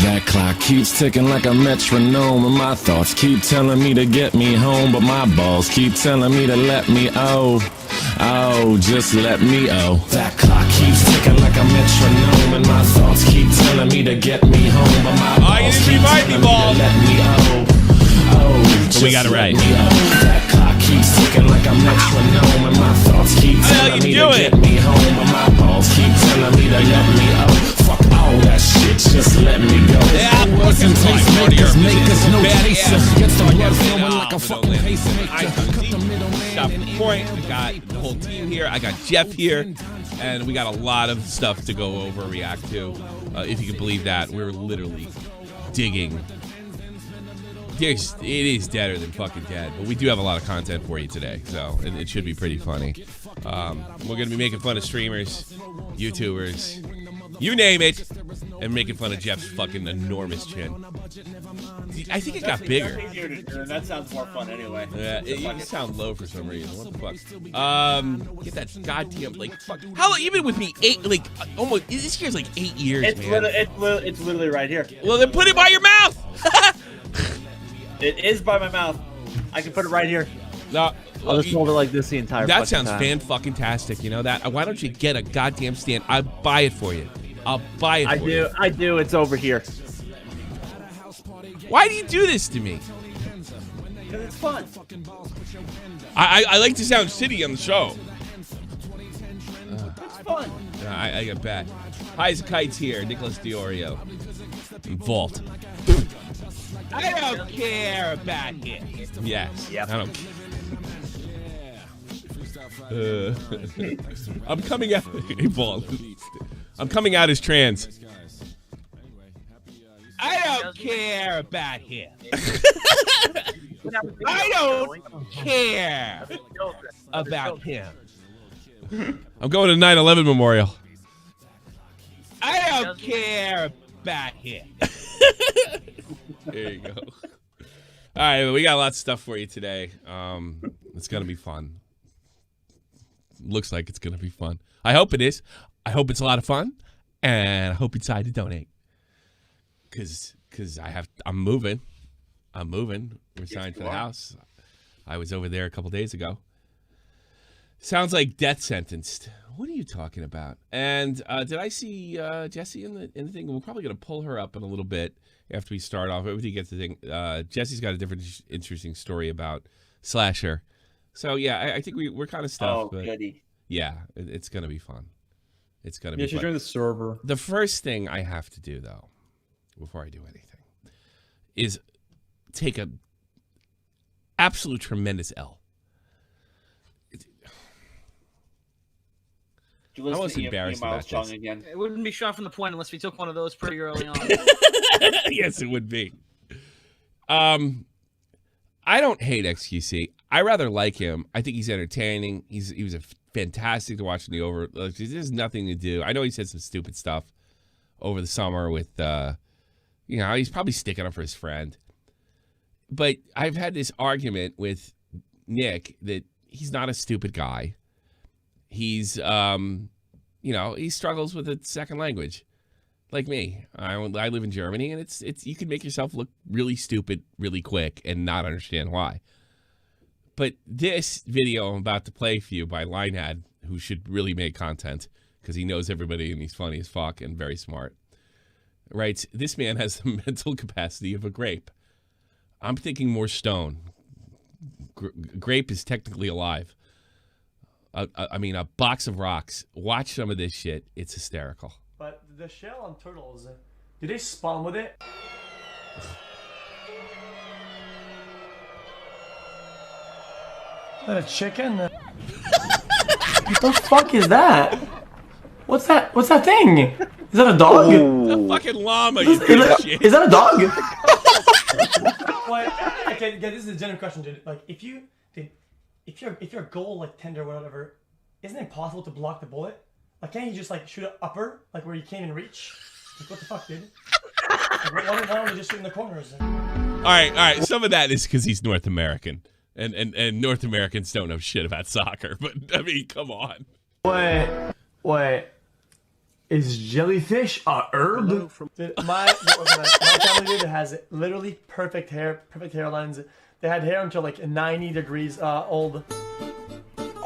That clock keeps ticking like a metronome, and my thoughts keep telling me to get me home, but my balls keep telling me to let me just let me That clock keeps ticking like a metronome, and my thoughts keep telling me to get me home, but my balls keep telling me to let me we got it right. That clock keeps ticking like a metronome, and my thoughts keep telling me to get me home, but my balls keep telling me to let me Fuck all that shit, just let me go. Yeah, wasn't tastemakers, makers, no chaser. Gets the blood flowing like a fucking pacemaker. Cut the middleman. Point. We got the whole team here. I got Jeff here, and we got a lot of stuff to go over, react to. If you can believe that, we're literally digging. It is deader than fucking dead, but we do have a lot of content for you today, so it should be pretty funny. We're gonna be making fun of streamers, YouTubers, you name it, and making fun of Jeff's fucking enormous chin. I think it got bigger. That sounds more fun anyway. Yeah, you sound low for some reason. What the fuck? Get that goddamn fuck. How long? You've been with me almost. This year's 8 years, man. It's literally right here. Well, then put it by your mouth. It is by my mouth. I can put it right here. No, I'll just hold it like this the entire. That sounds fan-fucking-tastic. You know that? Why don't you get a goddamn stand? I'll buy it for you. I'll buy it for you. I do. It's over here. Why do you do this to me? Because it's fun. I like to sound shitty on the show. It's fun. I got bad. Hi's Kites here. Nicholas Diorio. Vault. I don't care about it. Yes. Yep. I don't care. I'm coming out. Vault. I'm coming out as trans. I don't care about him. I don't care about him. I'm going to 9/11 Memorial. I don't care about him. There you go. All right, we got lots of stuff for you today. It's going to be fun. Looks like it's going to be fun. I hope it is. I hope it's a lot of fun, and I hope you decide to donate. Cause I'm moving. We're signed for the house. I was over there a couple days ago. Sounds like death sentenced. What are you talking about? And did I see Jessie in the thing? We're probably gonna pull her up in a little bit after we start off. Everything gets the thing. Jessie's got a different, interesting story about Slasher. So yeah, I think we're kind of stuffed. Oh, goody. Yeah, it's gonna be fun. It's gonna be. Yeah, she's joining the server. The first thing I have to do, though, before I do anything, is take a absolute tremendous L. I was embarrassed about this. Again. It wouldn't be shot from the point unless we took one of those pretty early on. Yes, it would be. I don't hate XQC. I rather like him. I think he's entertaining. He was a fantastic to watch in the over. There's nothing to do. I know he said some stupid stuff over the summer with, he's probably sticking up for his friend. But I've had this argument with Nick that he's not a stupid guy. He's, he struggles with a second language, like me. I live in Germany, and it's you can make yourself look really stupid really quick and not understand why. But this video I'm about to play for you by Linehead, who should really make content because he knows everybody and he's funny as fuck and very smart, writes, this man has the mental capacity of a grape. I'm thinking more stone. Grape is technically alive. I mean, a box of rocks. Watch some of this shit. It's hysterical. But the shell on turtles, do they spawn with it? Is that a chicken? What the fuck is that? What's that? What's that thing? Is that a dog? The fucking llama, you shit. Is that a dog? Okay, this is a genuine question, dude. Like, if your goal like tender or whatever, isn't it possible to block the bullet? Like, can't you just like shoot it upper, like where you can't even reach? Like, what the fuck, dude? Like, why don't we just shoot in the corners? All right. Some of that is because he's North American, and North Americans don't know shit about soccer. But I mean, come on. Wait. Is jellyfish a herb? Dude, my family dude has literally perfect hair, perfect hairlines. They had hair until like 90 degrees old.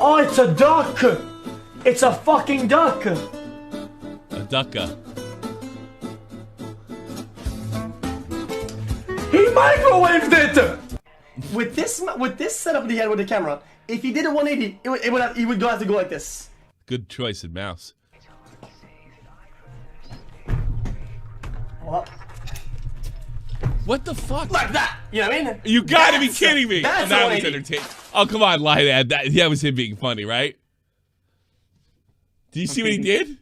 Oh, it's a duck! It's a fucking duck! A ducka. He microwaved it! With this setup that he had with the camera, if he did a 180, he would have to go like this. Good choice in mouse. Hold up. What the fuck? Like that! You know what I mean? You gotta be kidding me! That's Oh, that was 180. entertaining. Oh, come on, lie that was him being funny, right? Do you see what he did?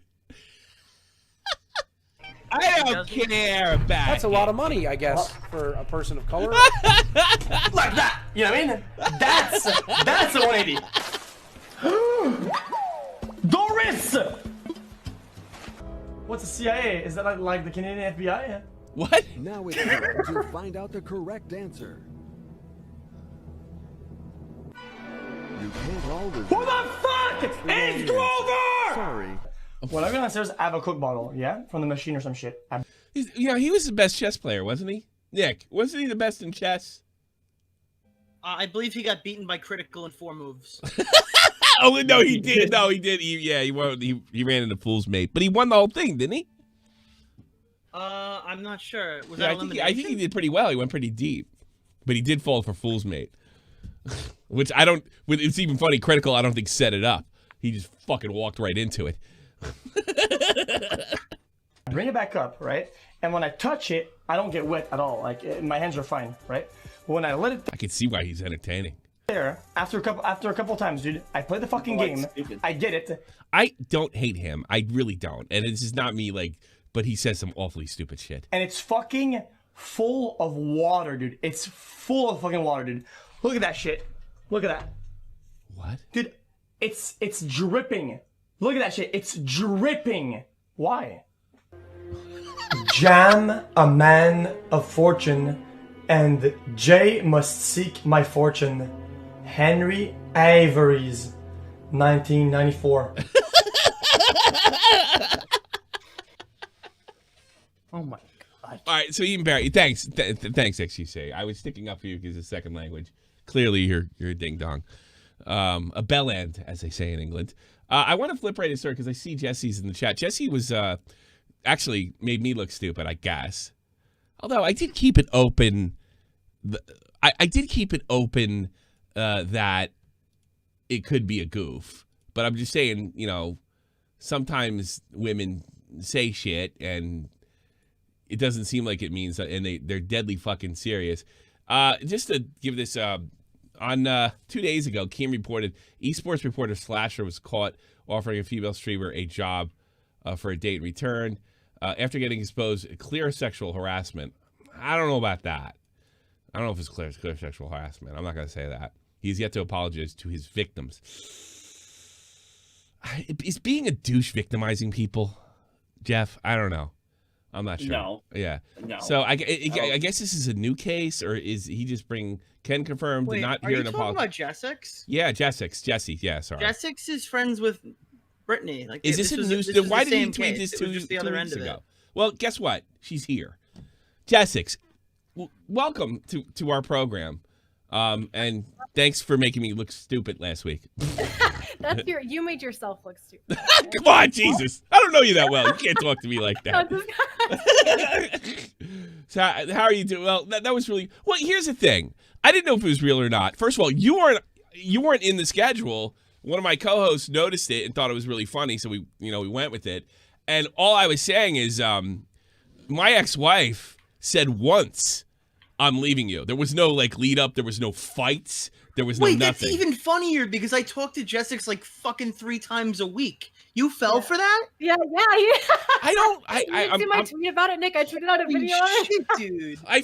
I don't care about That's a lot of money, I guess, for a person of color. Like that! You know what I mean? That's a 180. Doris! What's the CIA? Is that like the Canadian FBI? What? Now it's time to find out the correct answer. You can't always. Who the fuck is Grover? Sorry. When I go downstairs, I have a Coke bottle, yeah? From the machine or some shit. He was the best chess player, wasn't he? Nick, wasn't he the best in chess? I believe he got beaten by Critical in 4 moves. Oh, no, he did. No, he did. He ran into Fool's Mate. But he won the whole thing, didn't he? I'm not sure. Was Yeah, that I think elimination? he did pretty well. He went pretty deep. But he did fall for Fool's Mate. Which I don't... It's even funny. Critical, I don't think, set it up. He just fucking walked right into it. I bring it back up, right? And when I touch it, I don't get wet at all. Like, my hands are fine, right? When I let it I can see why he's entertaining. there, after a couple times, dude, I play the fucking game. I get it. I don't hate him. I really don't. And it's just not me, but he says some awfully stupid shit. And it's fucking full of water, dude. It's full of fucking water, dude. Look at that shit. Look at that. What? Dude, it's dripping. Look at that shit. It's dripping. Why? Jam, a man of fortune, and Jay must seek my fortune. Henry Avery's 1994. Oh my god. All right, so Ian Barry, thanks, XQC. I was sticking up for you because it's second language. Clearly, you're a ding dong, a bell end, as they say in England. I want to flip right to because I see Jesse's in the chat. Jesse was actually made me look stupid, I guess. Although I did keep it open. I did keep it open that it could be a goof, but I'm just saying, sometimes women say shit and it doesn't seem like it means that, and they're deadly fucking serious. Just to give this on 2 days ago, Keem reported esports reporter Slasher was caught offering a female streamer a job for a date in return after getting exposed clear sexual harassment. I don't know about that. I don't know if it's clear sexual harassment. I'm not going to say that. He's yet to apologize to his victims. Is being a douche victimizing people, Jeff? I don't know. I'm not sure. No. Yeah. No. So I guess this is a new case, or is he just Ken confirmed Wait, did not are hear you an talking apology? about Jessix? Yeah, Jesse. Yeah, sorry. Jessix is friends with Brittany. Like, Is this a news? Why did he tweet this 2 weeks ago? Well, guess what? She's here. Jessix, welcome to our program, and thanks for making me look stupid last week. You made yourself look stupid. Come on, Jesus! I don't know you that well. You can't talk to me like that. So how are you doing? Well, that was really well. Here's the thing: I didn't know if it was real or not. First of all, you weren't in the schedule. One of my co-hosts noticed it and thought it was really funny, so we went with it. And all I was saying is, my ex-wife said once, "I'm leaving you." There was no lead up. There was no fights. There was no nothing. That's even funnier because I talk to Jessix like fucking 3 times a week. You fell for that? Yeah. I don't. You didn't see my tweet about it, Nick? I tweeted out a video on it. Shit, dude. I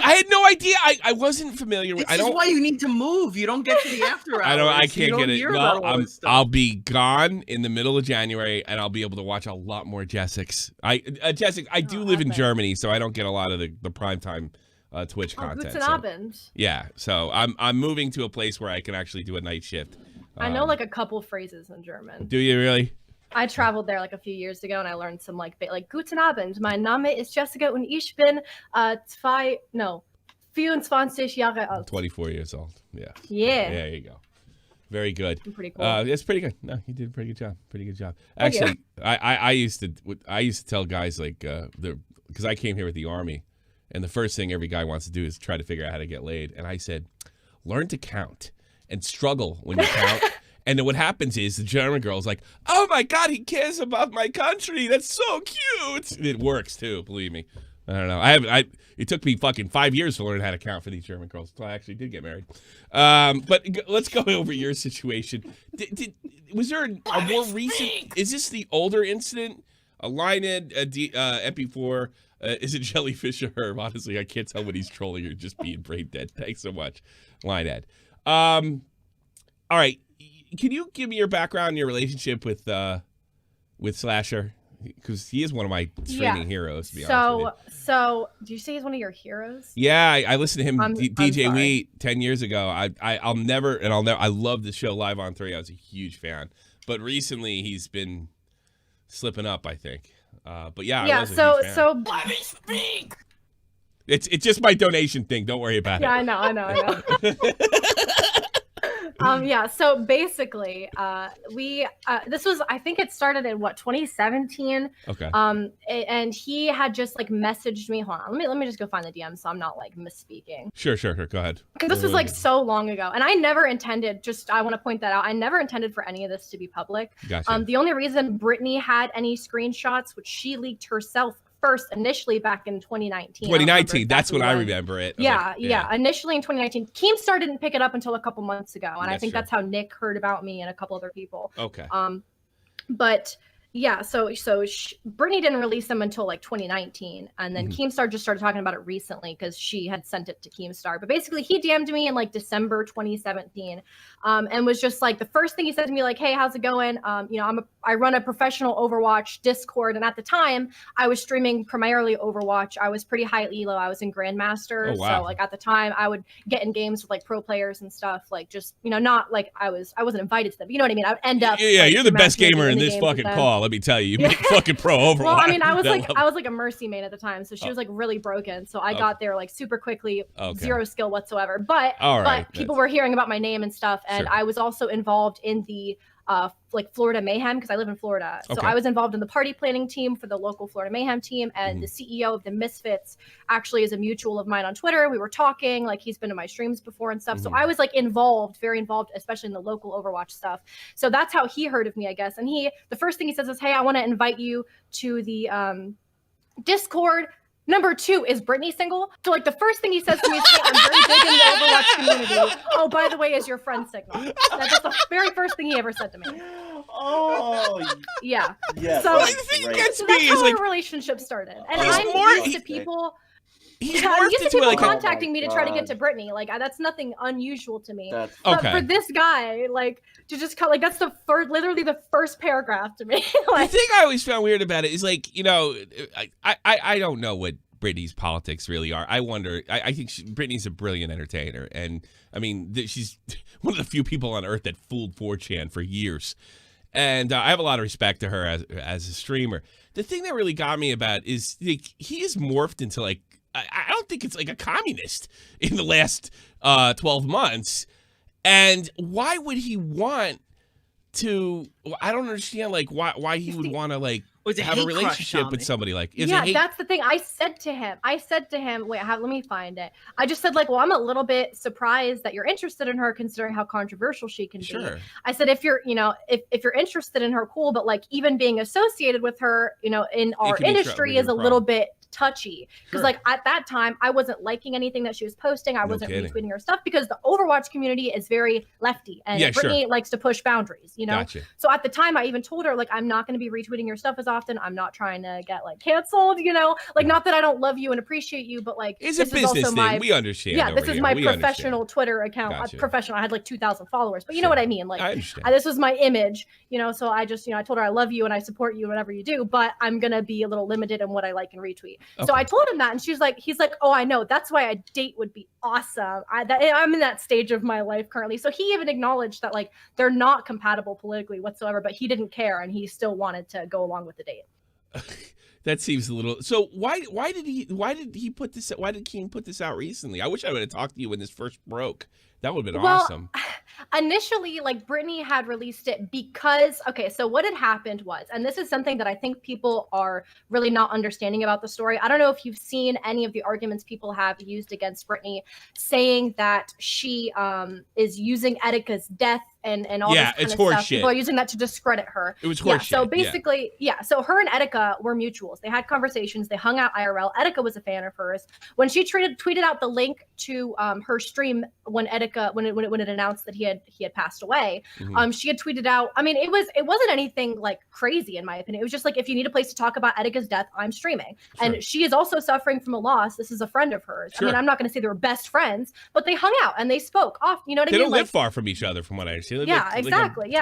had no idea. I wasn't familiar with. This is why you need to move. You don't get to the after hours. I can't get it. Hear Well, about all this stuff. I'll be gone in the middle of January, and I'll be able to watch a lot more Jessix. Jessix, I do live in Germany, so I don't get a lot of the primetime Twitch content. Guten Abend. Yeah, so I'm moving to a place where I can actually do a night shift. I know like a couple phrases in German. Do you really? I traveled there like a few years ago, and I learned some like Guten Abend. Mein Name ist Jessica und ich bin 24 Jahre alt. 24 years old. Yeah. Yeah. There you go. Very good. Pretty cool. It's pretty good. No, you did a pretty good job. Pretty good job. Thank Actually, I used to tell guys like because I came here with the Army, and the first thing every guy wants to do is try to figure out how to get laid. And I said, learn to count and struggle when you count. And then what happens is the German girl's like, oh my God, he cares about my country. That's so cute. It works too, believe me. I don't know. It took me fucking 5 years to learn how to count for these German girls until I actually did get married. But let's go over your situation. Was there a more recent? Is this the older incident? A Lionhead, MP4. Is it Jellyfish or Herb? Honestly, I can't tell when he's trolling or just being brain dead. Thanks so much, Lionhead. All right. Can you give me your background and your relationship with Slasher? Because he is one of my streaming heroes, to be honest with you. So, do you say he's one of your heroes? Yeah, I listened to him, DJ sorry. Wheat, 10 years ago. I'll never. I love the show Live on 3. I was a huge fan. But recently, he's been slipping up, I think. But yeah, I was a huge fan. So. It's just my donation thing. Don't worry about it. Yeah, I know. Yeah, so basically, this was, I think it started in 2017. Okay. And he had just like messaged me. Hold on, let me just go find the DM so I'm not like misspeaking. Sure. Go ahead. Because this was like so long ago, and I never intended. I want to point that out. I never intended for any of this to be public. Gotcha. The only reason Brittany had any screenshots, which she leaked herself first initially back in 2019. 2019, that's when I remember it. Yeah. Initially in 2019. Keemstar didn't pick it up until a couple months ago, and I think that's how Nick heard about me and a couple other people. Okay. But yeah, so Brittany didn't release them until like 2019, and then Keemstar just started talking about it recently because she had sent it to Keemstar. But basically, he DM'd me in like December 2017, and was just like the first thing he said to me, like, "Hey, how's it going? I run a professional Overwatch Discord, and at the time, I was streaming primarily Overwatch. I was pretty high elo. I was in Grandmaster, Oh, wow. so like at the time, I would get in games with like pro players and stuff. Like just not like I wasn't invited to them. You know what I mean? I would end up. Yeah, like, you're the best matchmaking gamer in the this games with fucking them. call. Let me tell you, you make fucking pro Overwatch. Well, I mean, I was That like a Mercy main at the time, so she was like really broken. So I got there like super quickly, Okay. zero skill whatsoever. But All right, but people were hearing about my name and stuff, and Sure. I was also involved in the like Florida Mayhem because I live in Florida. So Okay. I was involved in the party planning team for the local Florida Mayhem team, and the CEO of the Misfits actually is a mutual of mine on Twitter. We were talking, like he's been to my streams before and stuff. So I was like very involved, especially in the local Overwatch stuff. So that's how he heard of me, I guess. And the first thing he says is, "Hey, I want to invite you to the Discord. Number 2, is Brittany single?" So like the first thing he says to me is, "Hey, I'm very big in the Overwatch community. Oh, by the way, is your friend single?" That's the very first thing he ever said to me. Oh, Yeah. yeah. So, Well, the thing that gets so me that's is how like our relationship started. And He's I'm more- used to people. he's I'm morphed used to into people like a, contacting me to try to get God. to Brittany. Like that's nothing unusual to me. That's But Okay. for this guy, like to just cut, like that's literally the first paragraph to me. The Like, thing I always found weird about it is like, I don't know what Britney's politics really are. I wonder. I think Britney's a brilliant entertainer, and I mean, she's one of the few people on earth that fooled 4chan for years. And I have a lot of respect to her as a streamer. The thing that really got me about is like he is morphed into like I don't think it's like a communist in the last 12 months. And why would he want to? I don't understand like why he would want to like Was it have a hate crush relationship on with me? somebody like is yeah, it hate? that's the thing. I said to him, wait, let me find it. I just said like, well, I'm a little bit surprised that you're interested in her considering how controversial she can be. Sure. I said, if you're interested in her, cool, but like even being associated with her, in our can be industry a is a little bit touchy because Sure. like at that time I wasn't liking anything that she was posting. I wasn't kidding. retweeting her stuff because the Overwatch community is very lefty and Yeah, sure. Brittany likes to push boundaries, Gotcha. So at the time I even told her like I'm not going to be retweeting your stuff as often. I'm not trying to get like canceled, like not that I don't love you and appreciate you, but like It's a this is business also thing. my We understand. yeah, over this is here. my We professional understand. Twitter account. Gotcha. Professional. I had like 2,000 followers, but you Sure. know what I mean. Like I understand. this was my image, So I just I told her I love you and I support you whatever you do, but I'm gonna be a little limited in what I like and retweet. So I told him that, and he's like, oh, I know. That's why a date would be awesome. I'm in that stage of my life currently. So he even acknowledged that like they're not compatible politically whatsoever, but he didn't care, and he still wanted to go along with the date. That seems a little. So why did he put this? Why did King put this out recently? I wish I would have talked to you when this first broke. That would have been awesome. Initially, like Britney had released it because, okay, so what had happened was, and this is something that I think people are really not understanding about the story. I don't know if you've seen any of the arguments people have used against Britney, saying that she is using Etika's death and all this kind of stuff. People are using that to discredit her. It was horseshit. So basically, so her and Etika were mutuals. They had conversations. They hung out IRL. Etika was a fan of hers. When she tweeted out the link to her stream when Etika when it announced that he had passed away, she had tweeted out. I mean, it wasn't anything like crazy in my opinion. It was just like, if you need a place to talk about Etika's death, I'm streaming. And she is also suffering from a loss. This is a friend of hers. I mean, I'm not going to say they were best friends, but they hung out and they spoke off. You know what I mean? They don't live far from each other, from what I understand. Exactly.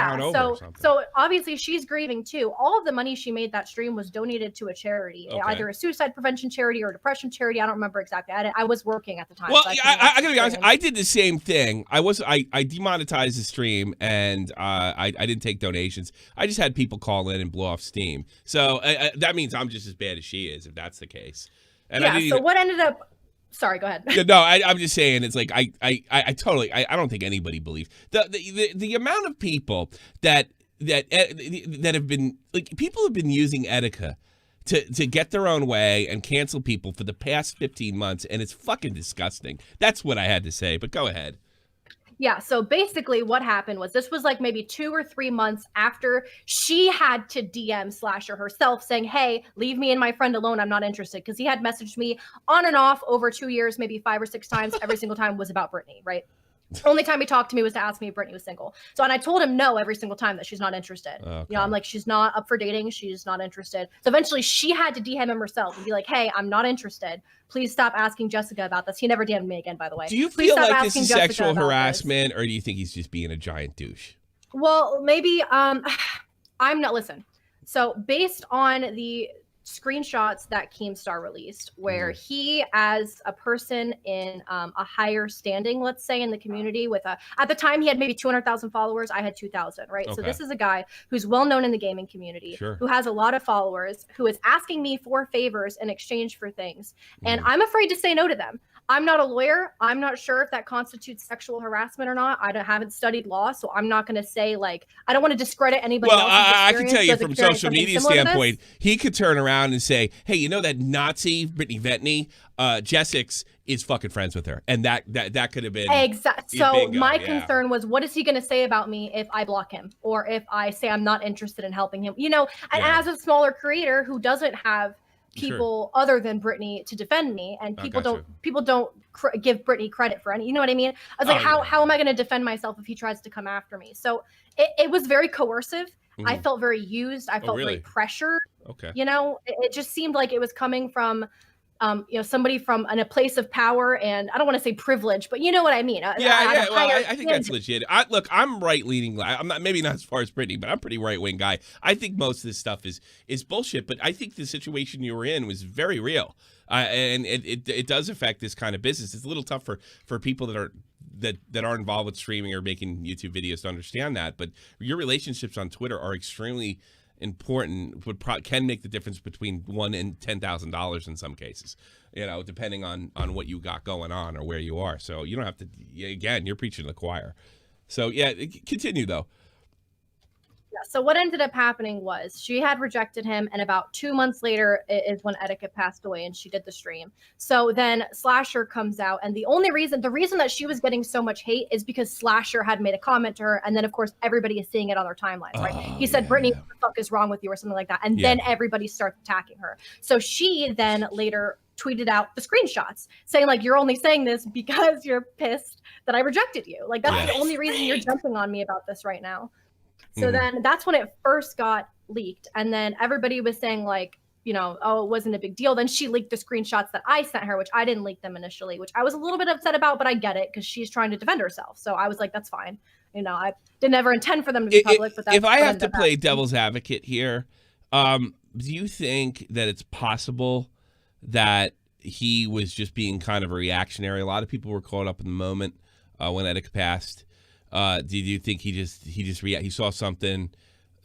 So obviously she's grieving too. All of the money she made that stream was donated to a charity, either a suicide prevention charity or a depression charity. I don't remember exactly. I was working at the time. Well, so I gotta be honest. I did the same thing. I demonetized the stream and I didn't take donations. I just had people call in and blow off steam. So that means I'm just as bad as she is, if that's the case. And what ended up. Sorry, go ahead. No, I'm just saying, it's like I totally I don't think anybody believes the amount of people that have been, like, people have been using Etika to get their own way and cancel people for the past 15 months, and it's fucking disgusting. That's what I had to say, but go ahead. Yeah, so basically what happened was, this was like maybe 2 or 3 months after she had to DM Slasher herself saying, hey, leave me and my friend alone. I'm not interested. Because he had messaged me on and off over 2 years, maybe 5 or 6 times. Every single time was about Britney, right? Only time he talked to me was to ask me if Britney was single. So, and I told him no every single time, that she's not interested. Okay. You know, I'm like, she's not up for dating. She's not interested. So eventually she had to DM him herself and be like, hey, I'm not interested. Please stop asking Jessica about this. He never DM'd me again, by the way. Do you feel like this is sexual harassment, or do you think he's just being a giant douche? Well, maybe I'm not, listen. So based on the screenshots that Keemstar released, where he, as a person in a higher standing, let's say, in the community, with at the time he had maybe 200,000 followers, I had 2,000, right? Okay. So this is a guy who's well known in the gaming community, who has a lot of followers, who is asking me for favors in exchange for things, and I'm afraid to say no to them. I'm not a lawyer. I'm not sure if that constitutes sexual harassment or not. I haven't studied law, so I'm not going to say, like, I don't want to discredit anybody else's experience. I can tell you from social media standpoint, he could turn around and say, hey, you know that Nazi Brittany Ventney, Jessix is fucking friends with her. And that could have been. Exactly. So my concern was, what is he going to say about me if I block him, or if I say I'm not interested in helping him? You know, and as a smaller creator who doesn't have people other than Britney to defend me, and people don't give Britney credit for any, you know what I mean? I was like, how am I going to defend myself if he tries to come after me? So it was very coercive. I felt very used. I felt very pressured. Okay. You know, it just seemed like it was coming from you know, somebody from a place of power, and I don't want to say privilege, but you know what I mean. Well, I think that's legit. Look, I'm right-leaning. I'm not, maybe not as far as Britney, but I'm a pretty right-wing guy. I think most of this stuff is bullshit, but I think the situation you were in was very real, and it does affect this kind of business. It's a little tough for people that are involved with streaming or making YouTube videos to understand that, but your relationships on Twitter are extremely important, can make the difference between $1,000 and $10,000 in some cases, you know, depending on what you got going on or where you are. So you don't have to, again, you're preaching to the choir. So yeah, continue though. Yeah, so what ended up happening was, she had rejected him, and about 2 months later is when Etika passed away, and she did the stream. So then Slasher comes out, and the reason that she was getting so much hate is because Slasher had made a comment to her, and then of course everybody is seeing it on their timelines, right? He said, Britney, what the fuck is wrong with you, or something like that, and then everybody starts attacking her. So she then later tweeted out the screenshots saying, like, you're only saying this because you're pissed that I rejected you. Like, that's the only reason you're jumping on me about this right now. So then that's when it first got leaked. And then everybody was saying, like, you know, oh, it wasn't a big deal. Then she leaked the screenshots that I sent her, which I didn't leak them initially, which I was a little bit upset about, but I get it because she's trying to defend herself. So I was like, that's fine. You know, I didn't ever intend for them to be public. But that's if I have to play devil's advocate here, do you think that it's possible that he was just being kind of a reactionary. A lot of people were caught up in the moment when Etika passed. Did you think he saw something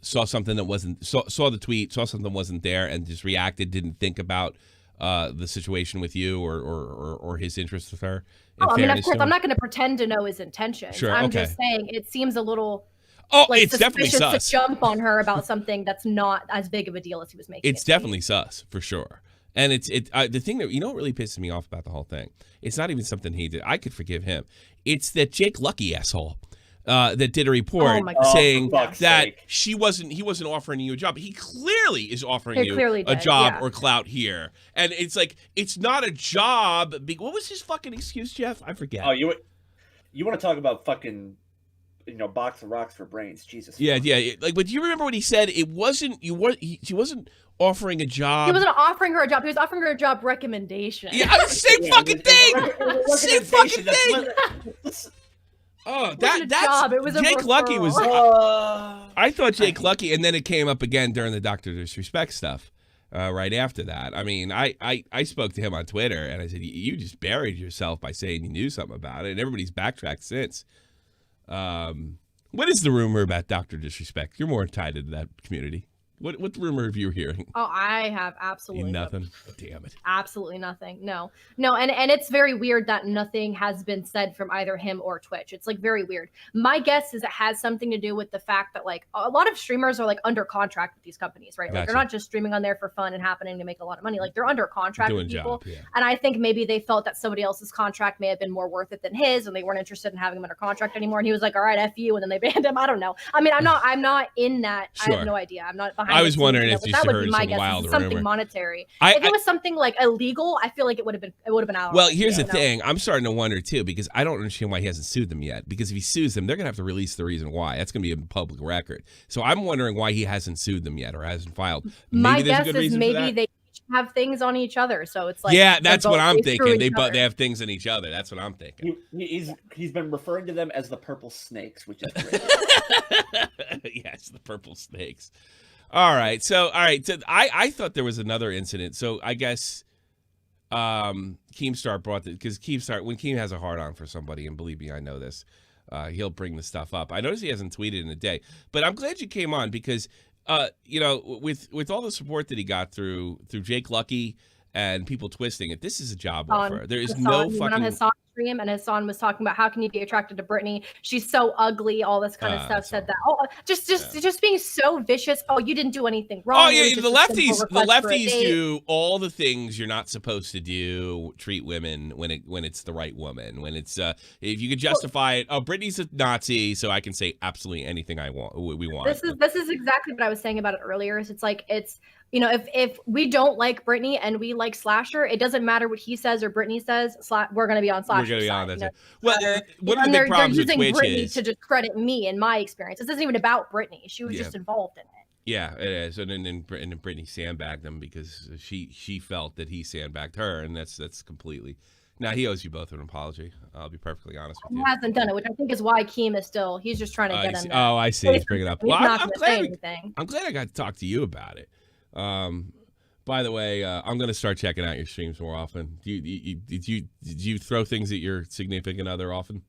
that wasn't saw the tweet, saw something wasn't there, and just reacted, didn't think about the situation with you or his interest with her? Oh, I mean, of course, I'm not going to pretend to know his intentions. Sure, I'm okay. just saying it seems a little it's definitely suspicious sus. to jump on her about something that's not as big of a deal as he was making. It's definitely sus for sure. And the thing that what really pisses me off about the whole thing. It's not even something he did. I could forgive him. It's that Jake Lucky asshole that did a report saying that he wasn't offering you a job. He clearly is offering you a job or clout here, and it's like it's not a job. What was his fucking excuse, Jeff? I forget. Oh, you want to talk about fucking box of rocks for brains? Jesus. Yeah. Like, but do you remember what he said? It wasn't he wasn't offering a job. He wasn't offering her a job. He was offering her a job recommendation. Yeah, same fucking thing. Same fucking thing. Oh, that's job. It was Jake a Lucky was. I thought Jake Lucky, and then it came up again during the Dr. Disrespect stuff. Right after that, I mean, I spoke to him on Twitter, and I said, "You just buried yourself by saying you knew something about it," and everybody's backtracked since. What is the rumor about Dr. Disrespect? You're more tied into that community. What rumor have you hearing? Oh, I have absolutely nothing. Damn it. Absolutely nothing. No, and it's very weird that nothing has been said from either him or Twitch. It's like very weird. My guess is it has something to do with the fact that like a lot of streamers are like under contract with these companies, right? Like they're not just streaming on there for fun and happening to make a lot of money. Like they're under contract with people. And I think maybe they felt that somebody else's contract may have been more worth it than his, and they weren't interested in having him under contract anymore. And he was like, "All right, F you," and then they banned him. I don't know. I mean, I'm not in that. Sure. I have no idea. I'm not behind. I was wondering if you that would heard be my some guess. wild Something rumor. Monetary. If it was something like illegal, I feel like it would have been out. Well, here's the thing. I'm starting to wonder too, because I don't understand why he hasn't sued them yet. Because if he sues them, they're gonna have to release the reason why. That's gonna be a public record. So I'm wondering why he hasn't sued them yet or hasn't filed. My guess is maybe they each have things on each other. So it's like that's what I'm thinking. They have things on each other. That's what I'm thinking. He's been referring to them as the purple snakes, which is great. Yes, the purple snakes. All right. So I thought there was another incident. So I guess Keemstar brought it because when Keem has a hard on for somebody, and believe me, I know this, he'll bring the stuff up. I noticed he hasn't tweeted in a day, but I'm glad you came on because with all the support that he got through Jake Lucky and people twisting it, this is a job offer. There is no fucking. stream, and Hassan was talking about how can you be attracted to Brittany? She's so ugly, all this kind of stuff. Said that. Oh, just being so vicious. Oh, you didn't do anything wrong. Oh yeah, the lefties do all the things you're not supposed to do. Treat women when it's the right woman. When it's if you could justify it. Oh, Brittany's a Nazi, so I can say absolutely anything I want. We want. This is exactly what I was saying about it earlier. It's like you know, if we don't like Brittany and we like Slasher, it doesn't matter what he says or Brittany says. We're going to be on Slasher's We're going to be side, on that. you know? Well, one of the big problems with Twitch Brittany is to discredit me in my experience. This isn't even about Brittany. She was just involved in it. Yeah, it is. And then Brittany sandbagged him because she felt that he sandbagged her, and that's completely. Now he owes you both an apology. I'll be perfectly honest with you. He hasn't done it, which I think is why Keem is still. He's just trying to get him. Oh, I see. He's bringing it up. Well, I'm glad I got to talk to you about it. By the way, I'm going to start checking out your streams more often. Did you throw things at your significant other often?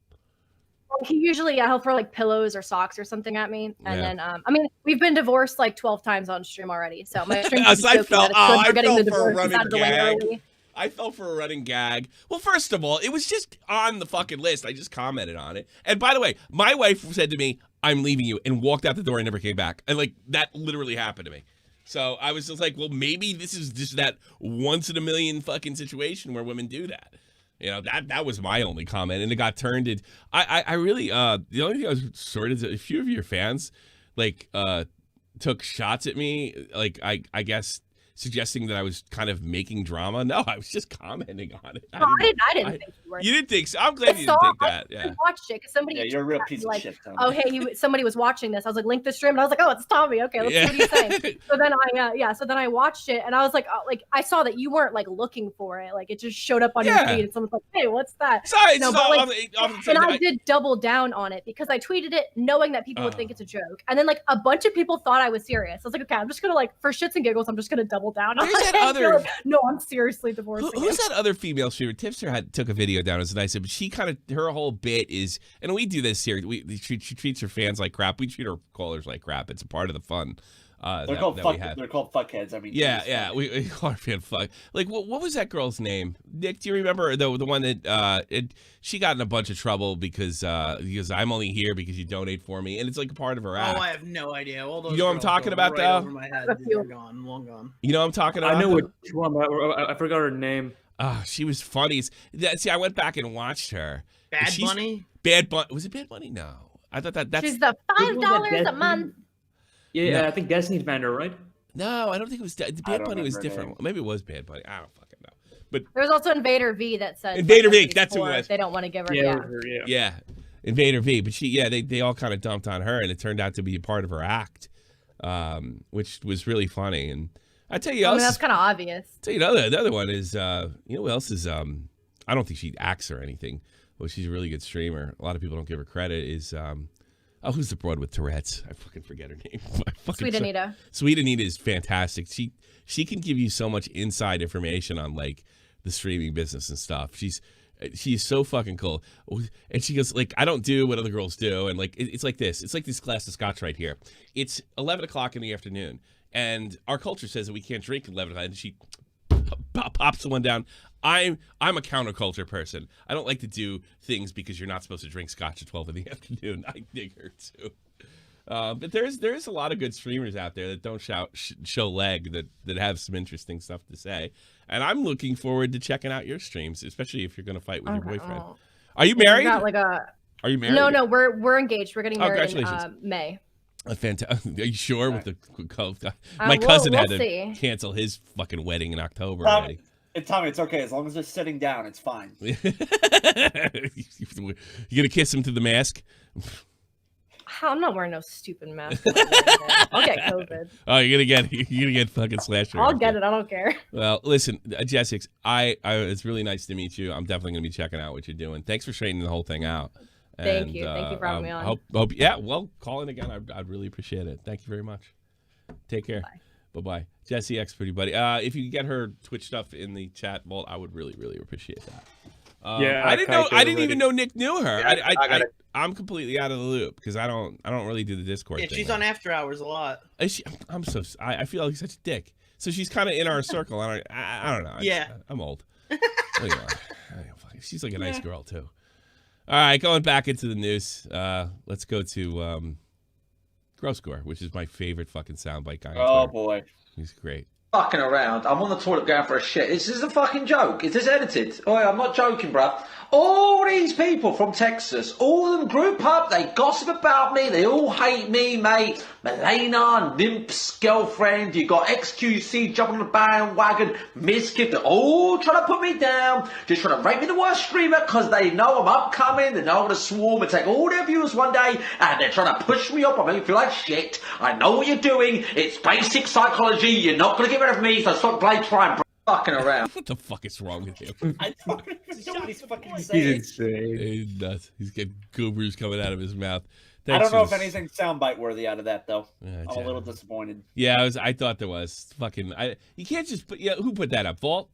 He usually, he'll throw like pillows or socks or something at me, and then I mean, we've been divorced like 12 times on stream already, so my stream. I fell for a running gag. I fell for a running gag. Well, first of all, it was just on the fucking list. I just commented on it. And by the way, my wife said to me, "I'm leaving you," and walked out the door and never came back. And like that literally happened to me. So I was just like, well, maybe this is just that once in a million fucking situation where women do that. You know, that was my only comment, and it got turned into. I really the only thing I was sort of a few of your fans like took shots at me, like I guess suggesting that I was kind of making drama. No, I was just commenting on it. I didn't think you were. You didn't think so? I'm glad you didn't think that. I watched it because somebody. Yeah, you're a real piece of shit, Tommy. Oh, hey, somebody was watching this. I was like, link the stream, and I was like, oh, it's Tommy. Okay, let's see what he's saying. So then I watched it, and I was like, I saw that you weren't like looking for it. Like it just showed up on your feed, and someone's like, hey, what's that? Sorry, no, and I did double down on it because I tweeted it knowing that people would think it's a joke, and then like a bunch of people thought I was serious. I was like, okay, I'm just gonna like for shits and giggles, I'm just gonna double double down. There's on that it. other- You're like, no, I'm seriously divorcing Who's him. that other female streamer? Tipster took a video down as nice, but she kind of her whole bit is, and we do this here. She treats her fans like crap. We treat our callers like crap. It's a part of the fun. They're called that fuck. we have. They're called fuckheads. I mean, Yeah, Jesus, yeah. fuck. We call her fan fuck. Like, what was that girl's name? Nick, do you remember the one that she got in a bunch of trouble because I'm only here because you donate for me, and it's like a part of her act. Oh, I have no idea. All those You know what I'm girls talking go about, right though? Over my head. They're gone, long gone. You know what I'm talking about? I know though? which one, but I forgot her name. She was funny. See, I went back and watched her. Bad She's- Bunny. Bad Bunny. Was it Bad Bunny? No. I thought that's. She's the $5 a month. Yeah, No. I think Destiny's Bender, right? No, I don't think it was. Bad don't Bunny was remember her different. name. Maybe it was Bad Bunny. I don't fucking know. But There was also Invader V that said Invader V, she's that's who it poor, was. They don't want to give her. Yeah, Yeah. it was her, yeah. yeah, Invader V. But they all kind of dumped on her, and it turned out to be a part of her act, which was really funny. And I tell you, I mean, else, that's kind of obvious. tell you the other one is, you know, who else is? I don't think she acts or anything. Well, she's a really good streamer. A lot of people don't give her credit. Is who's the broad with Tourette's? I fucking forget her name. Sweet Anita. Sweet Anita is fantastic. She can give you so much inside information on like the streaming business and stuff. She's so fucking cool. And she goes like, I don't do what other girls do. And like, it's like this. It's like this glass of scotch right here. It's 11 o'clock in the afternoon. And our culture says that we can't drink at 11 o'clock. And she pops the one down. I'm a counterculture person. I don't like to do things because you're not supposed to drink scotch at 12 in the afternoon. I dig her too. But there's a lot of good streamers out there that don't show leg that have some interesting stuff to say. And I'm looking forward to checking out your streams, especially if you're going to fight with your boyfriend. Oh. Are you We married? got like a. Are you married? No, we're engaged. We're getting married in congratulations. May. Fantastic. Are you sure with the my we'll cousin had to see. cancel his fucking wedding in October Tommy, already. Tommy, it's okay as long as they're sitting down. It's fine. You gonna kiss him to the mask? I'm not wearing no stupid mask. I'll get COVID. Oh, you're gonna get fucking slashed. I'll get it. I don't care. Well, listen, Jessix, it's really nice to meet you. I'm definitely gonna be checking out what you're doing. Thanks for straightening the whole thing out. Thank you for having me on. Hope yeah, well, call in again. I'd really appreciate it. Thank you very much. Take care. Bye bye. Jessie X, pretty buddy. If you could get her Twitch stuff in the chat vault, I would really, really appreciate that. Yeah, I didn't know. I didn't even know Nick knew her. Yeah, I'm completely out of the loop because I don't really do the Discord. Yeah, thing, she's right? on After Hours a lot. I feel like such a dick. So she's kind of in our circle. I don't know. Yeah. I'm old. She's like a nice girl too. All right, going back into the news. Let's go to Gross Gore, which is my favorite fucking soundbite guy. Oh boy, he's great. Fucking around. I'm on the toilet going for a shit. This is a fucking joke. Is this edited? Oh, I'm not joking, bruv. All these people from Texas, all of them group up, they gossip about me, they all hate me, mate. Milena, Nymph's girlfriend, you got XQC jumping on the bandwagon, Mizkif, they're all trying to put me down, just trying to rate me the worst streamer because they know I'm upcoming, they know I'm going to swarm and take all their viewers one day, and they're trying to push me up and make me feel like shit. I know what you're doing, it's basic psychology, you're not going to get rid of me, so stop trying, fucking around. What the fuck is wrong with him? I don't even know what he's fucking He's saying. insane. He's nuts. He's got goobers coming out of his mouth. I don't know if Thanks for anything's soundbite worthy out of that though. Yeah, I'm a little disappointed. Yeah, I thought there was fucking. You can't just put. Yeah, who put that up? Vault.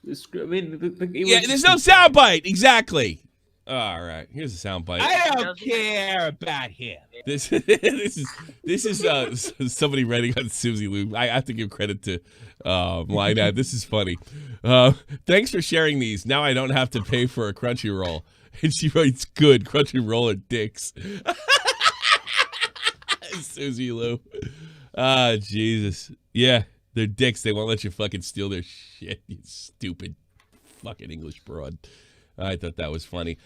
I mean, Yeah, there's no soundbite. Exactly. All right, here's a soundbite. I don't care about him. This is somebody writing on Susie Lou. I have to give credit to Lynette. This is funny. Thanks for sharing these. Now I don't have to pay for a Crunchyroll. And she writes, "Good Crunchyroll are dicks." Susie Lou. Ah, Jesus. Yeah, they're dicks. They won't let you fucking steal their shit. You stupid fucking English broad. I thought that was funny.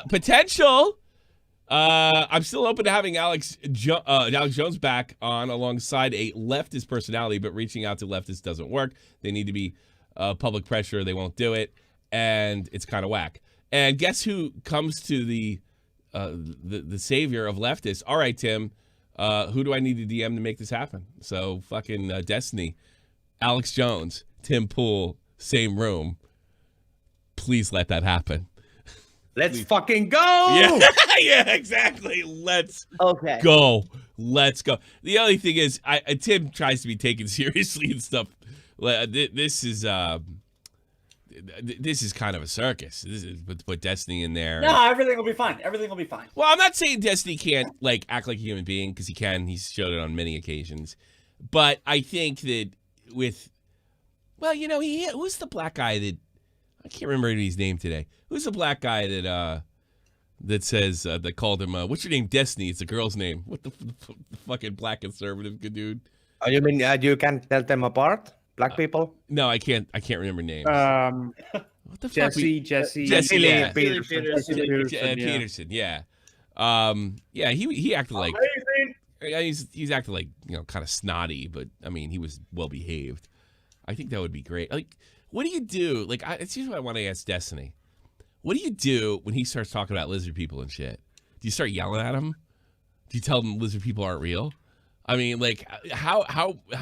Potential. I'm still open to having Alex Jones back on alongside a leftist personality, but reaching out to leftists doesn't work. They need to be public pressure. They won't do it, and it's kind of whack. And guess who comes to the savior of leftists? All right, Tim. Who do I need to DM to make this happen? So fucking Destiny, Alex Jones, Tim Pool, same room. Please let that happen. Let's fucking go. Yeah, yeah, exactly. Let's go. Let's go. The only thing is, Tim tries to be taken seriously and stuff. This is kind of a circus. This is put Destiny in there. No, everything will be fine. Everything will be fine. Well, I'm not saying Destiny can't act like a human being, because he can. He's showed it on many occasions. But I think that who's the black guy that I can't remember his name today. Who's the black guy that says that called him what's your name? Destiny. It's a girl's name. What the fucking black conservative good dude? Oh, you mean you can't tell them apart? Black people? No, I can't remember names. What the Jesse, yeah. Peterson. Yeah. Yeah, he acted like he's acting like, kind of snotty, but I mean, he was well behaved. I think that would be great. Like, what do you do? Like, it's usually what I want to ask Destiny. What do you do when he starts talking about lizard people and shit? Do you start yelling at him? Do you tell him lizard people aren't real? I mean, like, how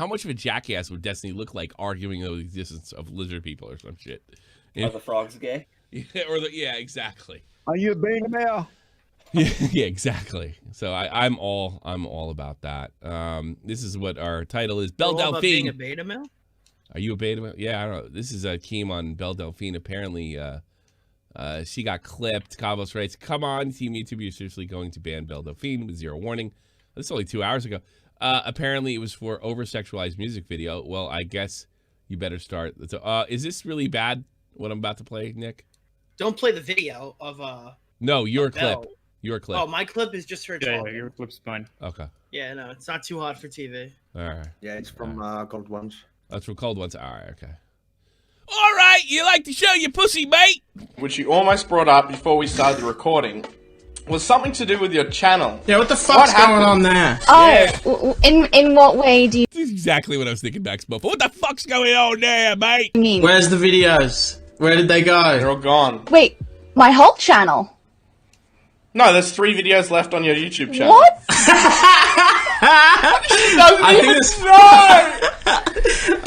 much of a jackass would Destiny look like arguing the existence of lizard people or some shit? Are the frogs gay? Yeah, exactly. Are you a beta male? Yeah, exactly. So I'm all about that. This is what our title is. Belle Delphine. Being a beta male? Are you a beta male? Yeah, I don't know. This is Keem on Belle Delphine. Apparently, she got clipped. Cavos writes, "Come on, Team YouTube, you're seriously going to ban Belle Delphine with zero warning." This is only 2 hours ago. Apparently, it was for over-sexualized music video. Well, I guess you better start. So, is this really bad, what I'm about to play, Nick? Don't play the video of No, your clip. Belle. Your clip. Oh, my clip is just her talking. Yeah, your clip's fine. Okay. Yeah, no, it's not too hot for TV. All right. Yeah, it's from Cold Ones. That's from Cold Ones. All right, okay. All right, you like to show your pussy, mate? Which you almost brought up before we started the recording, was something to do with your channel. Yeah, what the fuck's going on there? Oh, in what way do you... This is exactly what I was thinking, Max Buffalo. What the fuck's going on there, mate? Where's the videos? Where did they go? They're all gone. Wait, my whole channel? No, there's 3 videos left on your YouTube channel. What?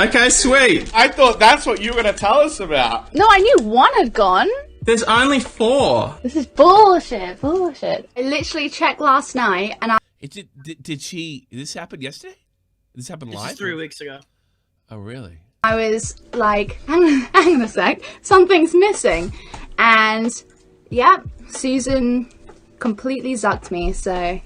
Okay, sweet. I thought that's what you were going to tell us about. No, I knew one had gone. There's only 4. This is bullshit. I literally checked last night and I... Did this happen yesterday? This happened live? This is 3 weeks ago. Oh, really? I was like, hang on a sec, something's missing. And, yeah, Susan completely zucked me, so...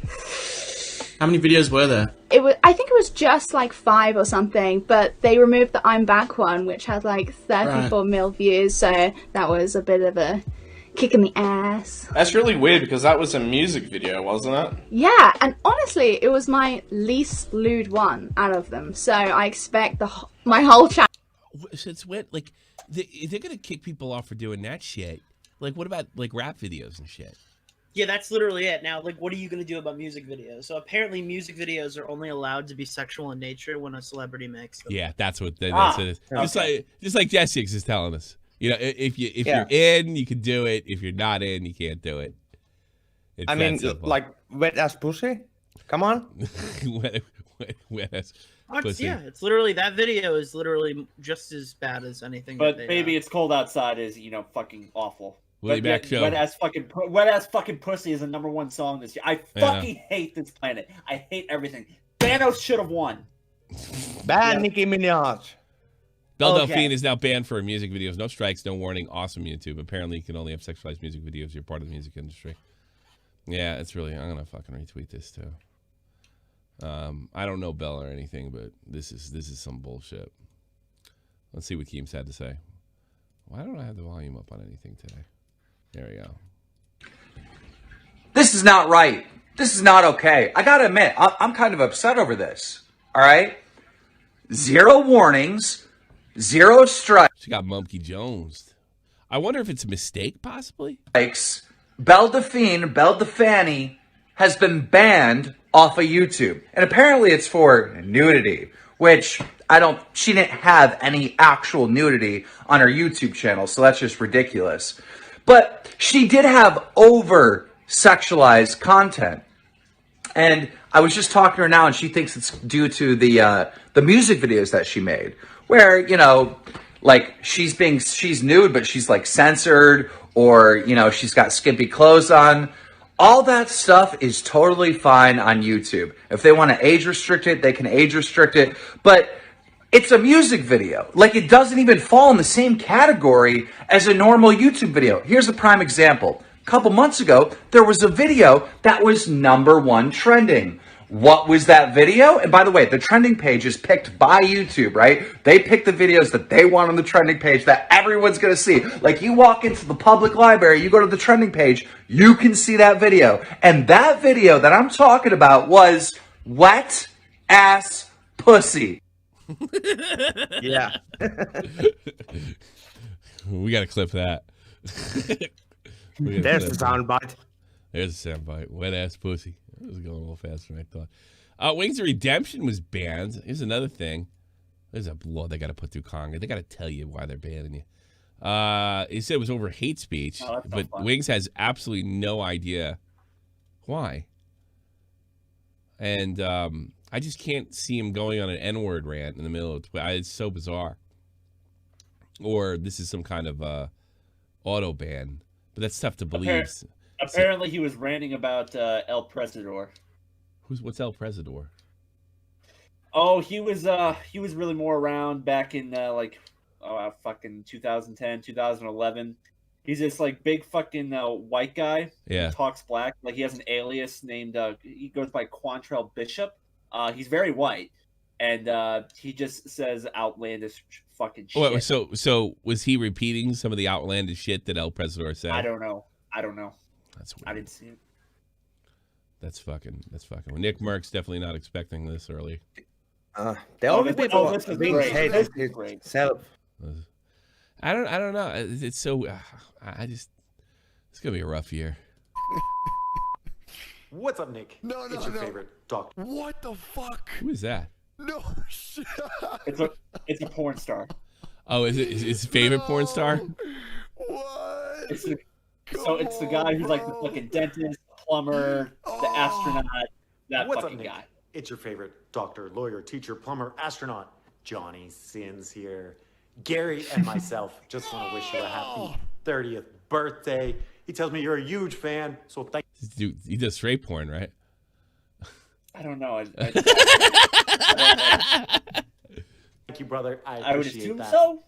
How many videos were there? I think it was just like 5 or something, but they removed the I'm Back one, which had like 34 mil views, so that was a bit of a kick in the ass. That's really weird, because that was a music video, wasn't it? Yeah, and honestly, it was my least lewd one out of them, so I expect my whole channel... Since when, like, they're gonna kick people off for doing that shit. Like, what about, like, rap videos and shit? Yeah, that's literally it. Now, like, what are you going to do about music videos? So apparently music videos are only allowed to be sexual in nature when a celebrity makes them. Yeah, that's what it is. Just like Jessix is telling us. You know, if you're in, you can do it. If you're not in, you can't do it. I mean, like, wet ass pussy? Come on. wet ass pussy. Yeah, it's literally, that video is literally just as bad as anything. But Baby It's Cold Outside is, fucking awful. Willie Mac Show. Wet ass fucking pussy is the #1 song this year. I fucking hate this planet. I hate everything. Thanos should have won. Ban Nicki Minaj. Belle Delphine is now banned for music videos. No strikes, no warning. Awesome YouTube. Apparently, you can only have sexualized music videos if you're part of the music industry. Yeah, it's really. I'm gonna fucking retweet this too. I don't know Belle or anything, but this is some bullshit. Let's see what Keem's had to say. Why don't I have the volume up on anything today? There we go. This is not right. This is not okay. I gotta admit, I'm kind of upset over this. All right? 0 warnings, 0 strikes. She got Mumpy Jones. I wonder if it's a mistake, possibly? Belle Delphine has been banned off of YouTube. And apparently it's for nudity, which she didn't have any actual nudity on her YouTube channel, so that's just ridiculous. But she did have over-sexualized content. And I was just talking to her now, and she thinks it's due to the music videos that she made, where, like she's nude, but she's like censored, or, you know, she's got skimpy clothes on. All that stuff is totally fine on YouTube. If they want to age restrict it, they can age restrict it. But it's a music video. Like, it doesn't even fall in the same category as a normal YouTube video. Here's a prime example. A couple months ago, there was a video that was #1 trending. What was that video? And by the way, the trending page is picked by YouTube, right? They pick the videos that they want on the trending page that everyone's going to see. Like, you walk into the public library, you go to the trending page, you can see that video. And that video that I'm talking about was wet ass pussy. Yeah. We got to clip that. There's the soundbite. There's a soundbite. Wet ass pussy. It was going a little faster than I thought. Wings of Redemption was banned. Here's another thing. There's a law they got to put through Congress. They got to tell you why they're banning you. He said it was over hate speech, but Wings has absolutely no idea why. And I just can't see him going on an N-word rant in the middle of it's so bizarre. Or this is some kind of auto ban, but that's tough to believe. Apparently, he was ranting about El Presidor. What's El Presidor? Oh, he was really more around back in fucking 2010, 2011. He's this like big fucking white guy. Yeah. Who talks black. Like, he has an alias named he goes by Quantrell Bishop. He's very white, and he just says outlandish fucking shit. Wait, so was he repeating some of the outlandish shit that El Presidor said? I don't know. That's weird. I didn't see it. That's fucking. Nick Merck's definitely not expecting this early. The only people being hated great. Self. I don't know. It's so. It's gonna be a rough year. What's up, Nick? No, it's your favorite doctor. What the fuck? Who is that? No shit. It's a porn star. Oh, is it his favorite porn star? What? It's the guy who's like the fucking dentist, plumber, the astronaut, that What's fucking up, Nick? guy. It's your favorite doctor, lawyer, teacher, plumber, astronaut, Johnny Sins here. Gary and myself just want to wish you a happy 30th birthday. He tells me you're a huge fan, so thank Dude, he does straight porn, right? I don't know. Thank you, brother. I would appreciate assume that. so.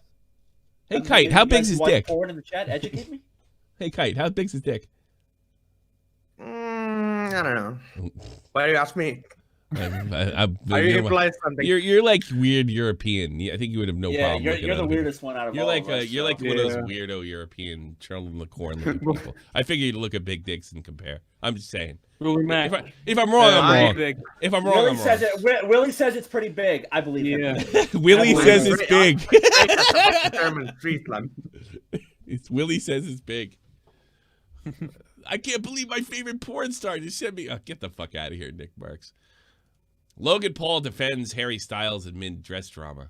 Hey, Kite, how big's his dick? Porn in the chat, educate me. Hey, Kite, how big's his dick? I don't know. Why do you ask me? Are you implying something? You're like weird European. I think you would have no problem. You're the weirdest one out of all of us. You're like one of those weirdo European Charlie LaCorn looking people. I figure you'd look at big dicks and compare. I'm just saying. If I'm wrong, I'm wrong. If I'm wrong, I'm wrong. Willie says it's pretty big. I believe him. Willie says it's big. Willie says it's big. I can't believe my favorite porn star just sent me. Oh, get the fuck out of here, Nick Marks. Logan Paul defends Harry Styles amid dress drama.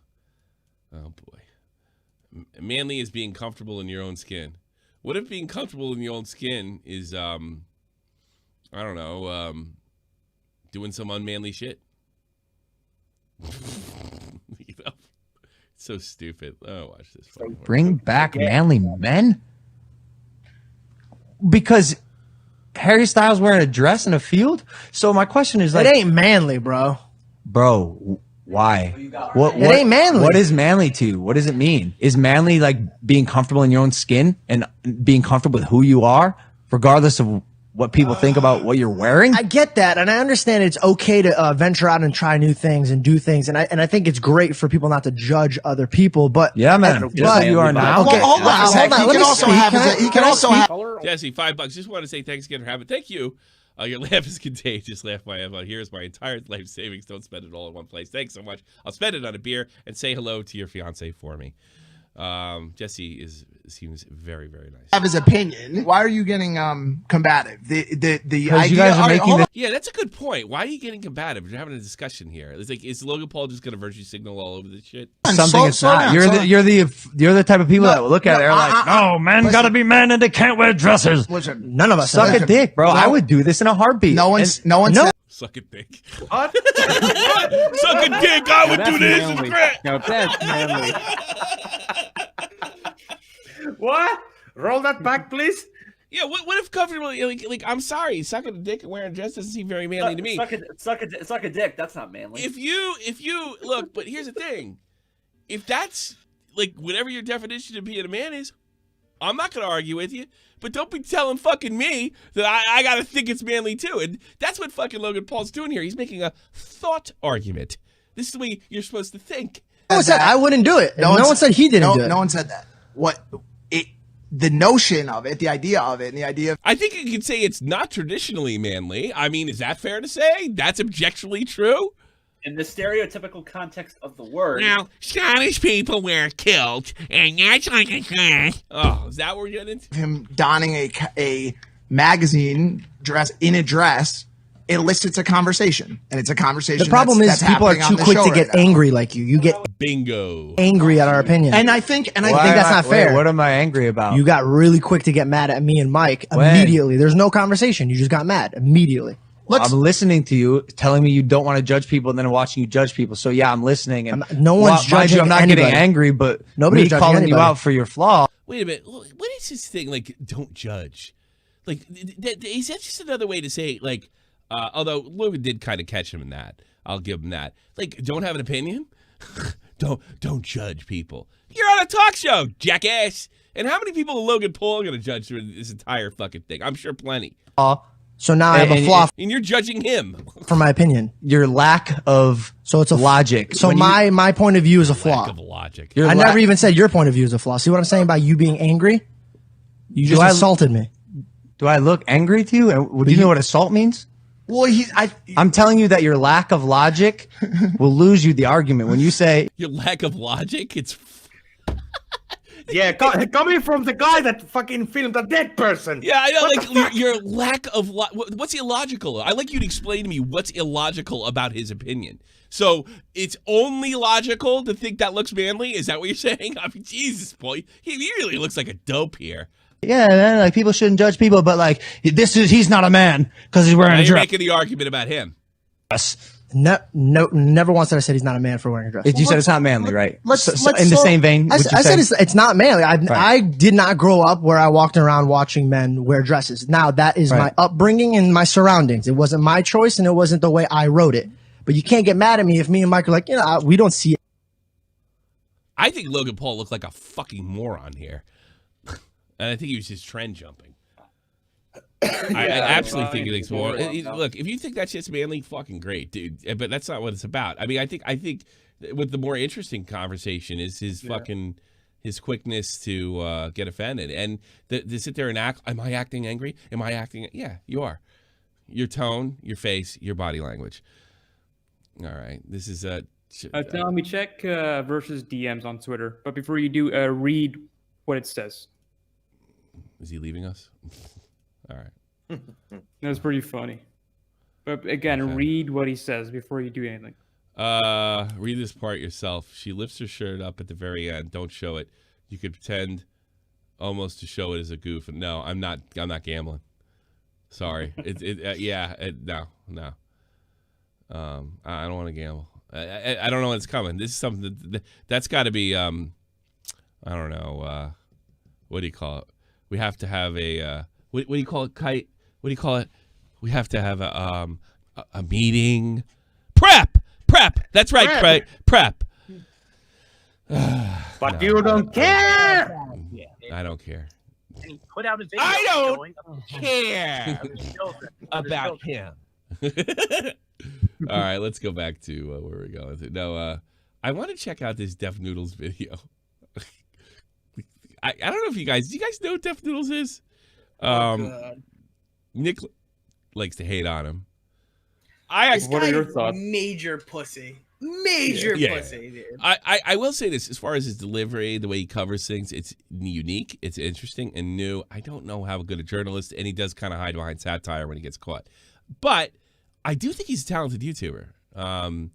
Oh, boy. Manly is being comfortable in your own skin. What if being comfortable in your own skin is, I don't know, doing some unmanly shit? You know? It's so stupid. Oh, watch this. Bring back manly men? Because Harry Styles wearing a dress in a field? So my question is like, it ain't manly, bro. Bro, why? What It ain't manly. What is manly to you? What does it mean? Is manly like being comfortable in your own skin and being comfortable with who you are, regardless of what people think about what you're wearing? I get that, and I understand it's okay to venture out and try new things and do things, and I think it's great for people not to judge other people. But yeah, man, just who you are now. Okay, hold on. Let me speak. He can also have. Jesse, $5. Just want to say thanks again for having. Thank you. Your laugh is contagious. Laugh my here's my entire life savings. Don't spend it all in one place. Thanks so much. I'll spend it on a beer and say hello to your fiance for me. Jesse seems very, very nice. Have his opinion. Why are you getting combative? The idea you guys are making this. Yeah, that's a good point. Why are you getting combative? You're having a discussion here. It's like, is Logan Paul just going to virtue signal all over this shit? Something it's not. You're the type of people that will look at it and are like, no, men gotta be men and they can't wear dresses. None of us suck a dick, bro. I would do this in a heartbeat. No one said. Suck a dick. What? Suck a dick. I would do this. Manly. Brett. Now that's manly. What? Roll that back, please. Yeah, what if comfortable? Like, I'm sorry, sucking a dick and wearing a dress doesn't seem very manly to me. Suck a dick. That's not manly. If you look, but here's the thing: if that's like whatever your definition of being a man is, I'm not gonna argue with you. But don't be telling fucking me that I gotta think it's manly too. And that's what fucking Logan Paul's doing here. He's making a thought argument. This is the way you're supposed to think. No one said I wouldn't do it. No one said he didn't do it. No one said that. The notion of it, the idea of it, and the idea of I think you could say it's not traditionally manly. I mean, is that fair to say? That's objectively true? In the stereotypical context of the word. Now, Scottish people wear kilts, and that's like a dress. Oh, is that what we're getting into? him donning a magazine dress in a dress elicits a conversation, and it's a conversation. The problem is people are too quick to get angry like you. You get bingo angry at our opinion, and I think that's not fair. What am I angry about? You got really quick to get mad at me and Mike immediately. There's no conversation. You just got mad immediately. I'm listening to you, telling me you don't want to judge people, and then watching you judge people. So yeah, I'm listening. And no one's judging I'm not anybody. getting angry, but Nobody's me judging calling anybody. you out for your flaw. Wait a minute. What is this thing like? Don't judge. Like, is that just another way to say like? Although Logan did kind of catch him in that, I'll give him that. Like, don't have an opinion. don't judge people. You're on a talk show, jackass. And how many people is Logan Paul going to judge through this entire fucking thing? I'm sure plenty. So now I have a flaw And you're judging him. for my opinion. Your lack of logic. So my point of view is a flaw. Lack of logic. I never even said your point of view is a flaw. See what I'm saying about you being angry? You just assaulted me. Do I look angry to you? And do you know what assault means? Well, I'm telling you that your lack of logic will lose you the argument. When you say your lack of logic, it's Yeah, coming from the guy that fucking filmed a dead person. Yeah, I know. Like your lack of what's illogical? I like you to explain to me what's illogical about his opinion. So it's only logical to think that looks manly. Is that what you're saying? I mean, Jesus, boy, he really looks like a dope here. yeah, man, like people shouldn't judge people, but like he's not a man because he's wearing Now a you're dress. making the argument about him. No, never once did I say he's not a man for wearing a dress. You said it's not manly, right? Let's in the same vein, I would you said say? it's not manly. Right. I did not grow up where I walked around watching men wear dresses. Now that is my upbringing and my surroundings. It wasn't my choice and it wasn't the way I wrote it. But you can't get mad at me if me and Mike are like, we don't see it. I think Logan Paul looked like a fucking moron here. And I think he was just trend jumping. I absolutely think he thinks more. Look, if you think that shit's manly, fucking great, dude. But that's not what it's about. I mean, I think what the more interesting conversation is his fucking his quickness to get offended and to sit there and act. Am I acting angry? Am I acting? Yeah, you are. Your tone, your face, your body language. All right, this is Tell me, check versus DMs on Twitter. But before you do, read what it says. Is he leaving us? All right. That's pretty funny. But again, read what he says before you do anything. Read this part yourself. She lifts her shirt up at the very end. Don't show it. You could pretend almost to show it as a goof. No, I'm not gambling. Sorry. No. I don't want to gamble. I don't know when it's coming. This is something that's got to be. I don't know. What do you call it? We have to have a. What do you call it, Kite? What do you call it? We have to have a meeting. Prep. That's right. Prep. But you don't care. I don't care. And he put out a video. I don't showing care children. about him. All right, let's go back to where we're going. No, I want to check out this Def Noodles video. I don't know if do you guys know what Def Noodles is? Nick likes to hate on him. What are your thoughts? Major pussy. Pussy, dude. I will say this, as far as his delivery, the way he covers things, it's unique, it's interesting and new. I don't know how good a journalist, and he does kind of hide behind satire when he gets caught. But I do think he's a talented YouTuber.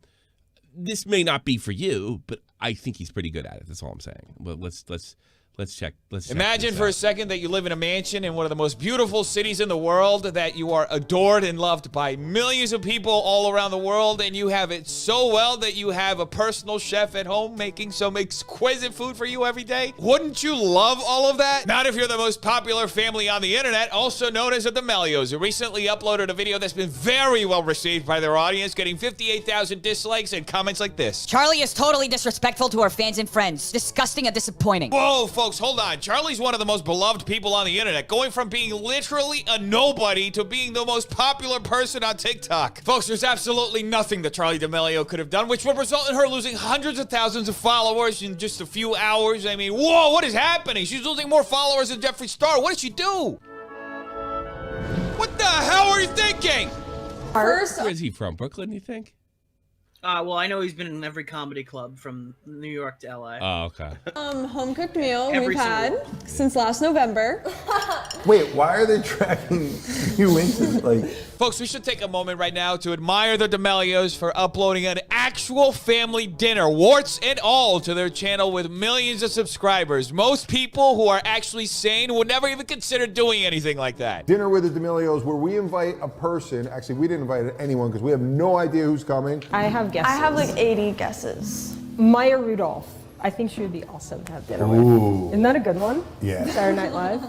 This may not be for you, but I think he's pretty good at it. That's all I'm saying. But let's Let's check. Imagine for a second that you live in a mansion in one of the most beautiful cities in the world, that you are adored and loved by millions of people all around the world, and you have it so well that you have a personal chef at home making some exquisite food for you every day. Wouldn't you love all of that? Not if you're the most popular family on the internet, also known as the D'Amelios, who recently uploaded a video that's been very well received by their audience, getting 58,000 dislikes and comments like this. Charlie is totally disrespectful to our fans and friends. Disgusting and disappointing. Whoa, folks, hold on. Charlie's one of the most beloved people on the internet, going from being literally a nobody to being the most popular person on TikTok. Folks, there's absolutely nothing that Charli D'Amelio could have done, which would result in her losing hundreds of thousands of followers in just a few hours. I mean, whoa, what is happening? She's losing more followers than Jeffree Star. What did she do? What the hell are you thinking? Where is he from? Brooklyn, you think? Well, I know he's been in every comedy club from New York to LA. Oh, okay. Home cooked meal Every we've had single since last November. Wait, why are they tracking you into like? Folks, we should take a moment right now to admire the D'Amelios for uploading an actual family dinner, warts and all, to their channel with millions of subscribers. Most people who are actually sane would never even consider doing anything like that. Dinner with the D'Amelios, where we invite a person. Actually, we didn't invite anyone because we have no idea who's coming. I have guesses. I have like 80 guesses. Maya Rudolph. I think she would be awesome to have dinner Ooh. with. Isn't that a good one? Yeah. Saturday Night Live.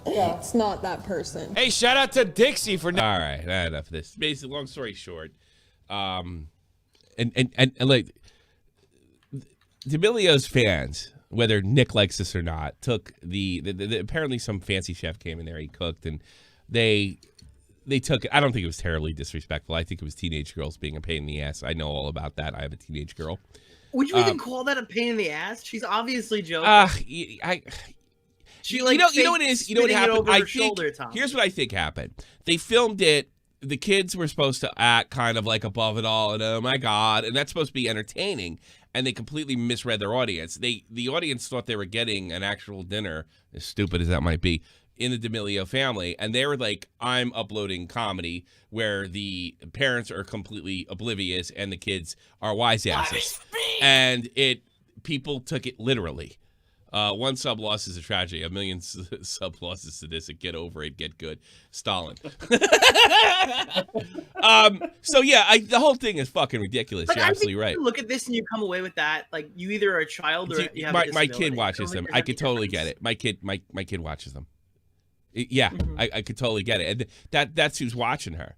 Yeah, it's not that person. Hey, shout out to Dixie for... All right, enough of this. Basically, long story short, and like, D'Amelio's fans, whether Nick likes this or not, took the apparently some fancy chef came in there, he cooked, and they took it. I don't think it was terribly disrespectful. I think it was teenage girls being a pain in the ass. I know all about that. I have a teenage girl. Would you even call that a pain in the ass? She's obviously joking. She like you know what it is. You know what happened. Over her shoulder, Tom. Here's what I think happened. They filmed it. The kids were supposed to act kind of like above it all, and oh my god, and that's supposed to be entertaining. And they completely misread their audience. The audience thought they were getting an actual dinner, as stupid as that might be, in the D'Amelio family, and they were like, I'm uploading comedy where the parents are completely oblivious and the kids are wise asses. And people took it literally. One sub loss is a tragedy. A million sub losses to this. Get over it. Get good. Stalin. So yeah, the whole thing is fucking ridiculous. Like, You're absolutely right. You look at this and you come away with that. Like, you either are a child or you have a my disability. kid watches them. I could totally get it. My kid watches them. Yeah, I could totally get it. And that's who's watching her.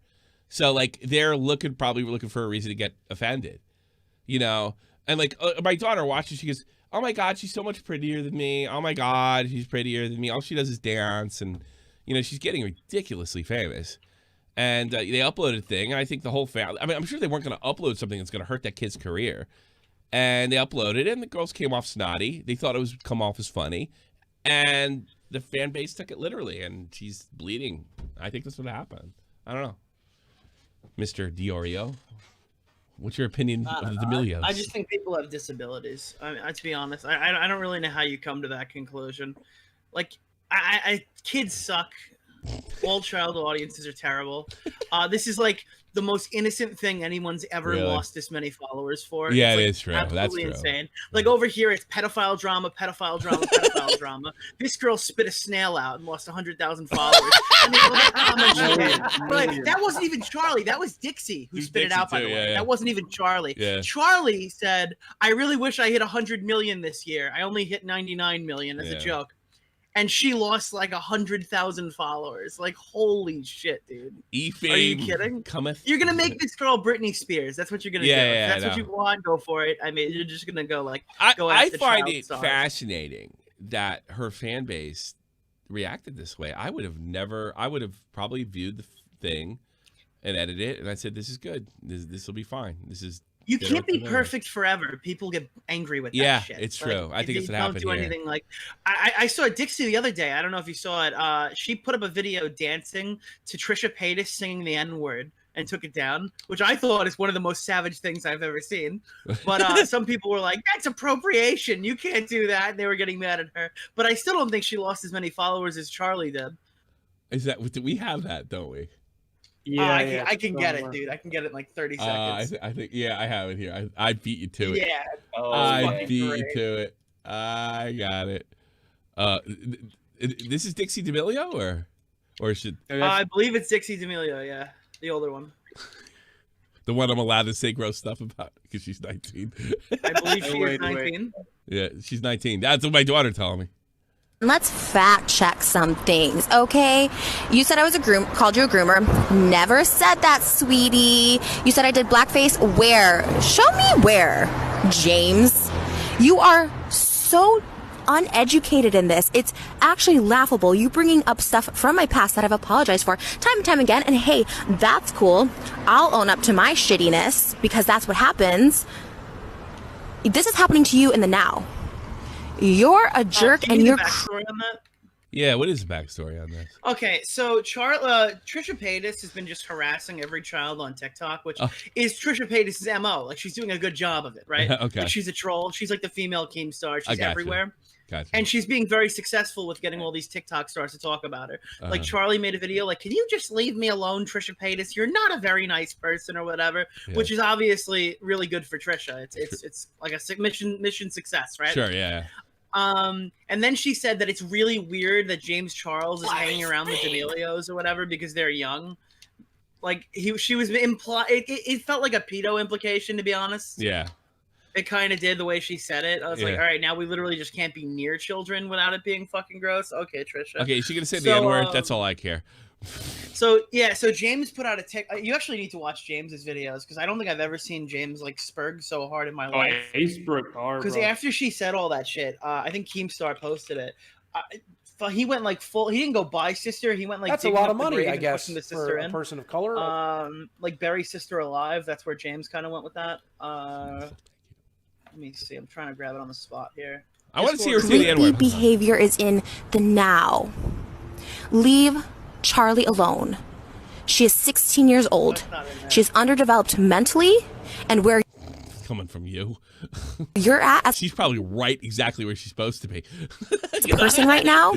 So like they're probably looking for a reason to get offended, you know. And like my daughter watches, she goes, "Oh my God, she's so much prettier than me. Oh my God, she's prettier than me. All she does is dance." And you know, she's getting ridiculously famous. And they uploaded a thing, and I think the whole family. I mean, I'm sure they weren't going to upload something that's going to hurt that kid's career. And they uploaded it, and the girls came off snotty. They thought it was come off as funny, and the fan base took it literally, and she's bleeding. I think that's what happened. I don't know. Mr. Diorio, what's your opinion of the D'Amelios? I just think people have disabilities. I mean, to be honest, I don't really know how you come to that conclusion. Like, kids suck. All child audiences are terrible. This is like the most innocent thing anyone's ever lost this many followers for. Yeah, it's like it's true. Absolutely That's true. insane. Like over here, it's pedophile drama, pedophile drama, pedophile drama. This girl spit a snail out and lost 100,000 followers. I mean, look at the comments she had. But that wasn't even Charlie. That was Dixie who spit it out. By the way, that wasn't even Charlie. Yeah. Charlie said, "I really wish I hit 100 million this year. I only hit 99 million as a joke." And she lost like 100,000 followers. Like, holy shit, dude. Are you kidding? You're gonna make this girl Britney Spears. That's what you're gonna do. Yeah, if that's what you want, go for it. I mean, you're just gonna go like. I find it fascinating that her fan base reacted this way. I would have probably viewed the thing and edited it, and I said, "This is good. This will be fine. This is." You can't be perfect forever. People get angry with that shit. Yeah, it's true. I think it's what happened here. Don't do anything like... I saw Dixie the other day. I don't know if you saw it. She put up a video dancing to Trisha Paytas singing the N-word and took it down, which I thought is one of the most savage things I've ever seen. But some people were like, that's appropriation. You can't do that. And they were getting mad at her. But I still don't think she lost as many followers as Charlie did. We have that, don't we? Yeah, I can get it, dude. I can get it in like 30 seconds. I think, I have it here. I beat you to it. Yeah. I beat you to it. I got it. This is Dixie D'Amelio, or should I believe it's Dixie D'Amelio. Yeah, the older one. the one I'm allowed to say gross stuff about because she's 19. I believe she is 19. Yeah, she's 19. That's what my daughter told me. Let's fact check some things, okay? You said I was called you a groomer. Never said that, sweetie. You said I did blackface. Where? Show me where, James. You are so uneducated in this. It's actually laughable. You bringing up stuff from my past that I've apologized for time and time again. And hey, that's cool. I'll own up to my shittiness because that's what happens. This is happening to you in the now. You're a jerk and you're... Backstory on that? Yeah, what is the backstory on this? Okay, so Trisha Paytas has been just harassing every child on TikTok, which is Trisha Paytas' MO. Like, she's doing a good job of it, right? Okay. Like, she's a troll. She's like the female Keemstar. She's gotcha. everywhere. Gotcha. And she's being very successful with getting all these TikTok stars to talk about her. Like, Charlie made a video like, can you just leave me alone, Trisha Paytas? You're not a very nice person or whatever, which is obviously really good for Trisha. It's like a mission success, right? Sure, yeah. And then she said that it's really weird that James Charles is hanging around the D'Amelios or whatever because they're young. Like she was it felt like a pedo implication, to be honest. Yeah. It kind of did the way she said it. I was like, all right, now we literally just can't be near children without it being fucking gross. Okay, Trisha. Okay, is she gonna say the N-word? That's all I care. So James put out a you actually need to watch James's videos because I don't think I've ever seen James like spurg so hard in my life. He's spurg hard. Because after she said all that shit, I think Keemstar posted it. He went like full. He didn't go buy sister. He went like that's a lot of money, I guess, the sister for a in. person of color. Like bury sister alive. That's where James kind of went with that. Let me see. I'm trying to grab it on the spot here. I want to see her say the N-word. Behavior is in the now. Leave Charlie alone. She is 16 years old. She is underdeveloped mentally, and where coming from you, you're at, she's probably right exactly where she's supposed to be. The person right now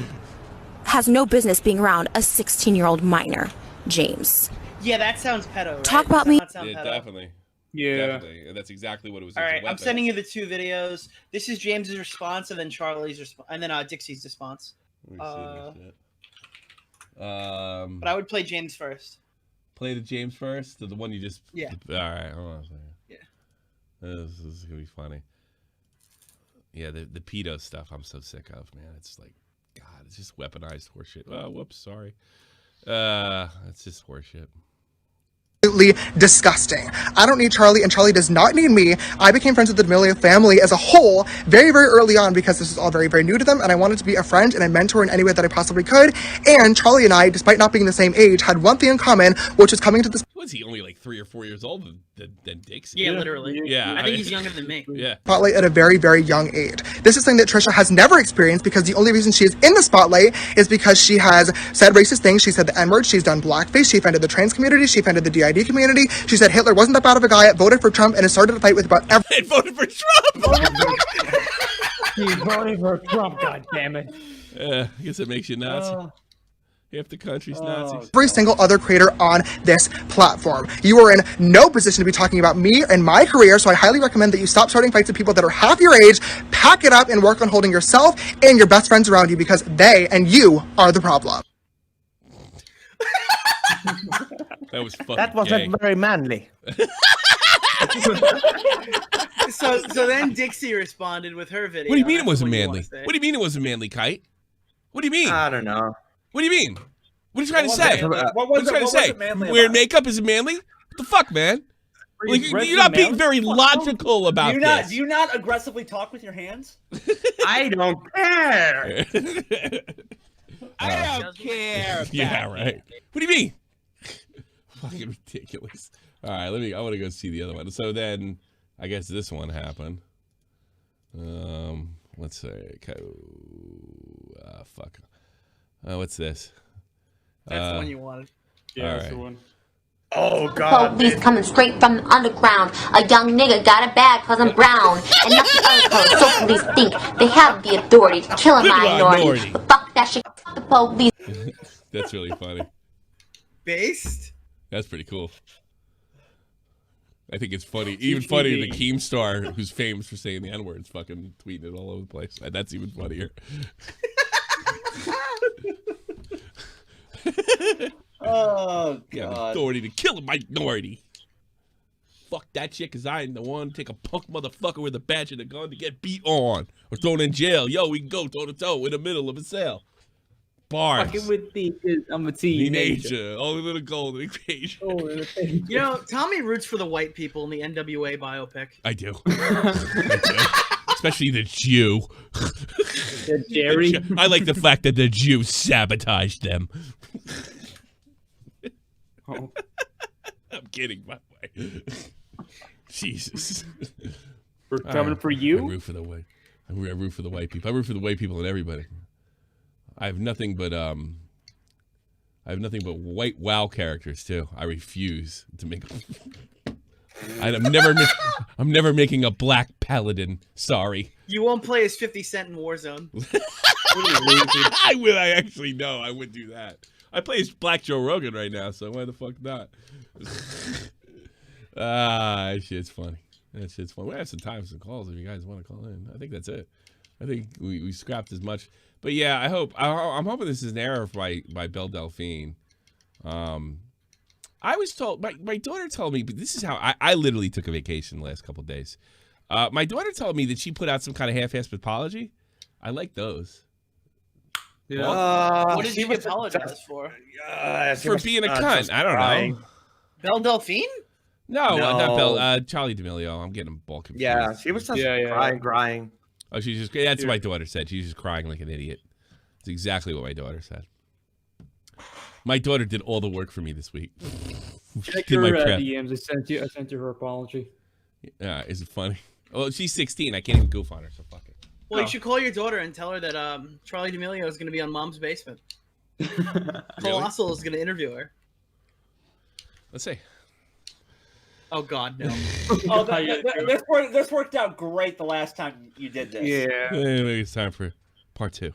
has no business being around a 16-year-old minor, James. Yeah, that sounds pedo. Right? Talk about me. Yeah, definitely. Yeah, definitely. That's exactly what it was. All right, I'm sending you the two videos. This is James's response, and then Charlie's response, and then Dixie's response. But I would play James first. Play the James first, the one you just. Yeah. All right, hold on a second. Yeah. This is gonna be funny. Yeah, the pedo stuff I'm so sick of, man. It's like, God, it's just weaponized horseshit. Oh, whoops, sorry. It's just horseshit. Absolutely disgusting. I don't need Charlie, and Charlie does not need me. I became friends with the D'Amelio family as a whole very, very early on because this is all very, very new to them, and I wanted to be a friend and a mentor in any way that I possibly could. And Charlie and I, despite not being the same age, had one thing in common, which was coming to this. Was he only like 3 or 4 years older than Dixie? Yeah, literally. Yeah, I think he's younger than me. Yeah. Spotlight at a very, very young age. This is something that Trisha has never experienced because the only reason she is in the spotlight is because she has said racist things. She said the N-word. She's done blackface. She offended the trans community. She offended the DID community. She said Hitler wasn't that bad of a guy, voted for Trump, and has started a fight with about everyone. Voted for Trump! He voted for Trump, goddammit. I guess it makes you Nazi. Half the country's Nazis. Every single other creator on this platform. You are in no position to be talking about me and my career, so I highly recommend that you stop starting fights with people that are half your age, pack it up, and work on holding yourself and your best friends around you because they and you are the problem. That was fucking That wasn't very manly. So then Dixie responded with her video. What do you mean it That's wasn't what you manly? wanna say. What do you mean it wasn't manly, Kite? What do you mean? I don't know. What do you mean? What are you trying to say? What What are you trying to say? Wearing makeup isn't manly? What the fuck, man? Like, you're not being very logical about this. Do you not aggressively talk with your hands? I don't care. I don't care. Yeah, right. What do you mean? Fucking ridiculous. All right, I want to go see the other one. So then, I guess this one happened. Let's say, fuck. What's this? That's the one you wanted. Yeah, that's right. the one. Oh God! Police coming straight from the underground. A young nigga got a bag cause I'm brown. And not the other color. So police think they have the authority to kill a minority. But fuck that shit. Fuck the police. That's really funny. Based? That's pretty cool. I think it's funny. Even funnier than Keemstar, who's famous for saying the N-word, is fucking tweeting it all over the place. That's even funnier. Oh, You have God. authority to kill a minority. Fuck that shit, because I ain't the one to take a punk motherfucker with a badge and a gun to get beat on or thrown in jail. Yo, we can go toe-to-toe in the middle of a cell. Bars. Fucking with the, I'm a Teenager. Only little golden age. You know, Tommy roots for the white people in the NWA biopic. I do. I do. Especially the Jew. Jerry. I like the fact that the Jew sabotaged them. Oh. I'm kidding, by the way. Jesus. We're coming for you? I root for the white. I root for the white people. I root for the white people and everybody. I have nothing but white WoW characters too. I refuse to make. I'm never making a black paladin. Sorry. You won't play as 50 Cent in Warzone. I would. I actually no. I would do that. I play as Black Joe Rogan right now, so why the fuck not? That shit's funny. That shit's fun. We have some time for some calls if you guys want to call in. I think that's it. I think we scrapped as much. But yeah, I'm hoping this is an error by Belle Delphine. I was told, my daughter told me, but this is how I literally took a vacation the last couple of days. My daughter told me that she put out some kind of half-assed apology. I like those. Yeah. What did you apologize for? For being a cunt. I don't know. Belle Delphine? No, not Belle. Charlie D'Amelio. I'm getting them all confused. Yeah, she was just crying. Oh, she's just. That's what my daughter said. She's just crying like an idiot. That's exactly what my daughter said. My daughter did all the work for me this week. Check her DMs. I sent you her apology. Yeah, is it funny? Well, she's 16. I can't even goof on her, so fuck it. Well, you should call your daughter and tell her that Charlie D'Amelio is going to be on Mom's Basement. Colossal is going to interview her. Let's see. Oh, God, no. This worked out great the last time you did this. Yeah. Maybe it's time for part 2.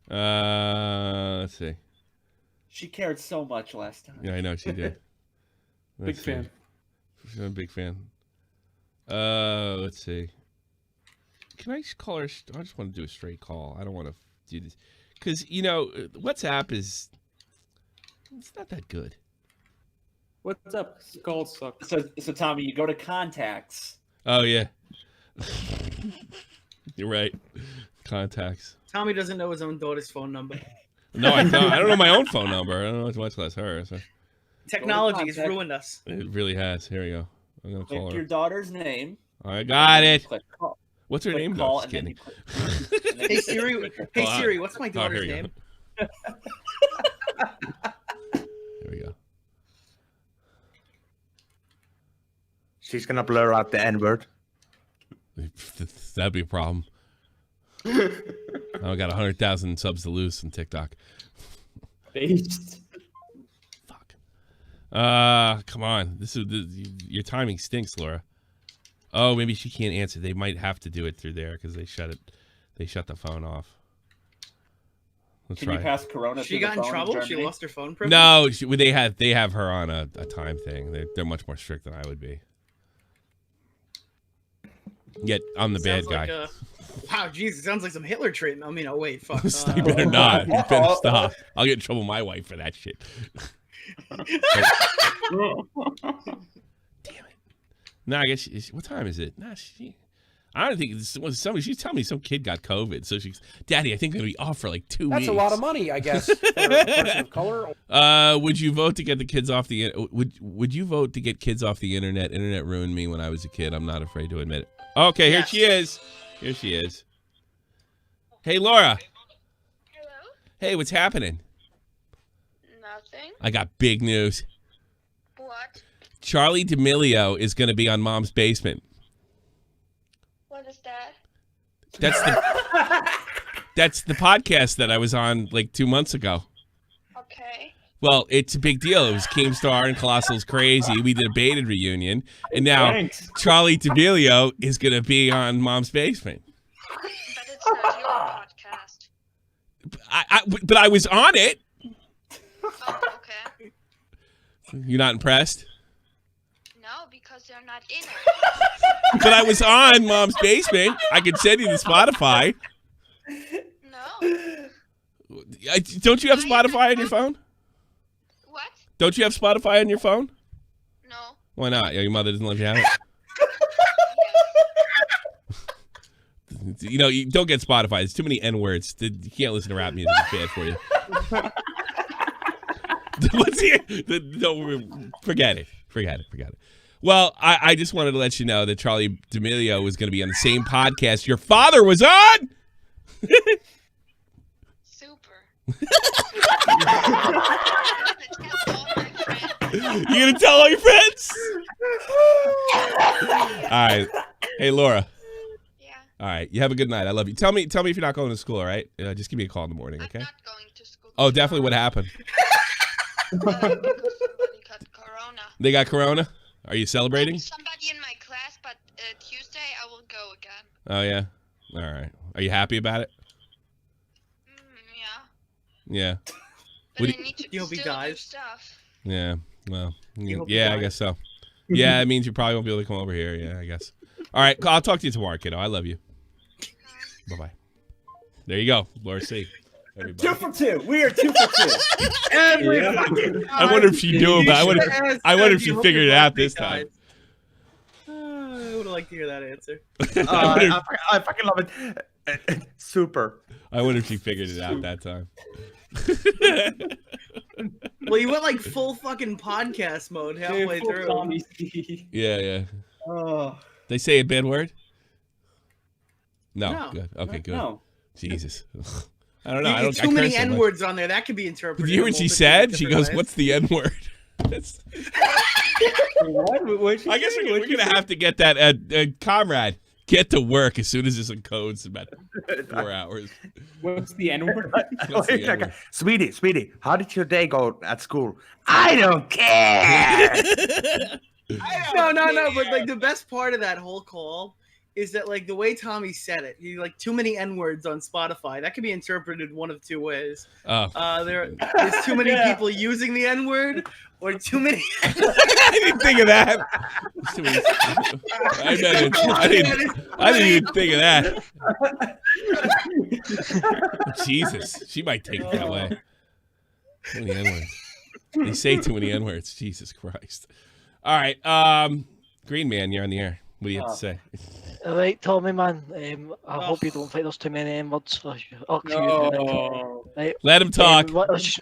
Let's see. She cared so much last time. Yeah, I know she did. Big fan. She's a big fan. Let's see. Can I just call her? I just want to do a straight call. I don't want to do this. Because, you know, WhatsApp is... It's not that good. What's up? Calls suck. So Tommy, you go to contacts. Oh, yeah. You're right. Contacts. Tommy doesn't know his own daughter's phone number. No, I don't. I don't know my own phone number. I don't know much less hers. So. Technology has ruined us. It really has. Here we go. I'm going to call Pick her. your daughter's name. I got it. Click call. What's her name? Call, No, just kidding. Hey Siri, Siri, what's my daughter's here you name? Here we go. She's gonna blur out the N-word. That'd be a problem. I got 100,000 subs to lose on TikTok. Based. Fuck. Come on. Your timing stinks, Laura. Oh, maybe she can't answer. They might have to do it through there because they shut it. They shut the phone off. Let's Can try. you pass Corona? She through got the in phone trouble? She Germany? lost her phone privilege? No, they have her on a time thing. They're much more strict than I would be. Yet I'm the bad Sounds like guy. Wow, jeez, it sounds like some Hitler treatment. I mean, oh wait, fuck. You better not. You better stop. I'll get in trouble with my wife for that shit. Damn it. No, I guess what time is it? Nah, I don't think somebody. She's telling me some kid got COVID, so she's, Daddy, I think they're gonna be off for like 2 weeks. That's a lot of money, I guess. For a person of color. Would you vote to get the kids off the? Would you vote to get kids off the internet? Internet ruined me when I was a kid. I'm not afraid to admit it. Okay, here she is. Here she is. Hey, Laura. Hello? Hey, what's happening? Nothing. I got big news. What? Charlie D'Amelio is going to be on Mom's Basement. What is that? That's the podcast that I was on like 2 months ago. Okay. Well, it's a big deal. It was Keemstar and Colossal's Crazy. We did a baited reunion. And now Charlie D'Amelio is going to be on Mom's Basement. But it's not your podcast. But I was on it. Oh, okay. You're not impressed? No, because you're not in it. But I was on Mom's Basement. I could send you the Spotify. No. Don't you have Spotify on your phone? What? Don't you have Spotify on your phone? No. Why not? Your mother doesn't let you have it? You know, you don't get Spotify. There's too many N-words. You can't listen to rap music. It's bad for you. Let's hear. No, forget it. Forget it. Well, I just wanted to let you know that Charli D'Amelio was going to be on the same podcast your father was on. Super. You gonna tell all your friends? All right. Hey, Laura. Yeah. All right. You have a good night. I love you. Tell me if you're not going to school. All right. Just give me a call in the morning. Okay. I'm not going to school. Oh, definitely. What happened? Because somebody got corona. They got corona. Are you celebrating? Somebody in my class, but Tuesday I will go again. Oh yeah. All right. Are you happy about it? Yeah. But What I need to You'll be still do guys. stuff. Yeah. Well. You hope you Yeah, I die. guess so. Yeah, it means you probably won't be able to come over here. Yeah, I guess. All right. I'll talk to you tomorrow, kiddo. I love you. Bye-bye. There you go, Laura C. Everybody. 2 for 2. We are 2 for 2. Every Yeah. fucking time. I wonder if she knew about. I wonder if she You hope figured your it out birthday this time. dies. I would have liked to hear that answer. I fucking love it. Super. I wonder if she figured it out that time. Well, you went like full fucking podcast mode halfway Full through. Tommy C. Yeah. Oh. They say a bad word? No. No. Good. Okay, good. No. Jesus. I don't know. I don't. Too I many curse so much. N-words on there. That could be interpreted. Did you hear what in she multiple said? She different goes, ways. "What's the N word?" I guess we're gonna have to get that. Comrade, get to work as soon as this encodes in about 4 hours. What's the N-word? What's the N-word? Sweetie, how did your day go at school? I don't care. No. But like the best part of that whole call is that like the way Tommy said it, he like too many N-words on Spotify. That could be interpreted one of two ways. Oh. There's too many people using the N-word, or too many. I didn't think of that. I didn't even think of that. Jesus, she might take it that way. Too many N-words. They say too many N-words. Jesus Christ. All right, Green Man, you're on the air. What do you have to say? All right, Tommy, man. I hope you don't think there's too many N-words for you. Right. Let him talk. I was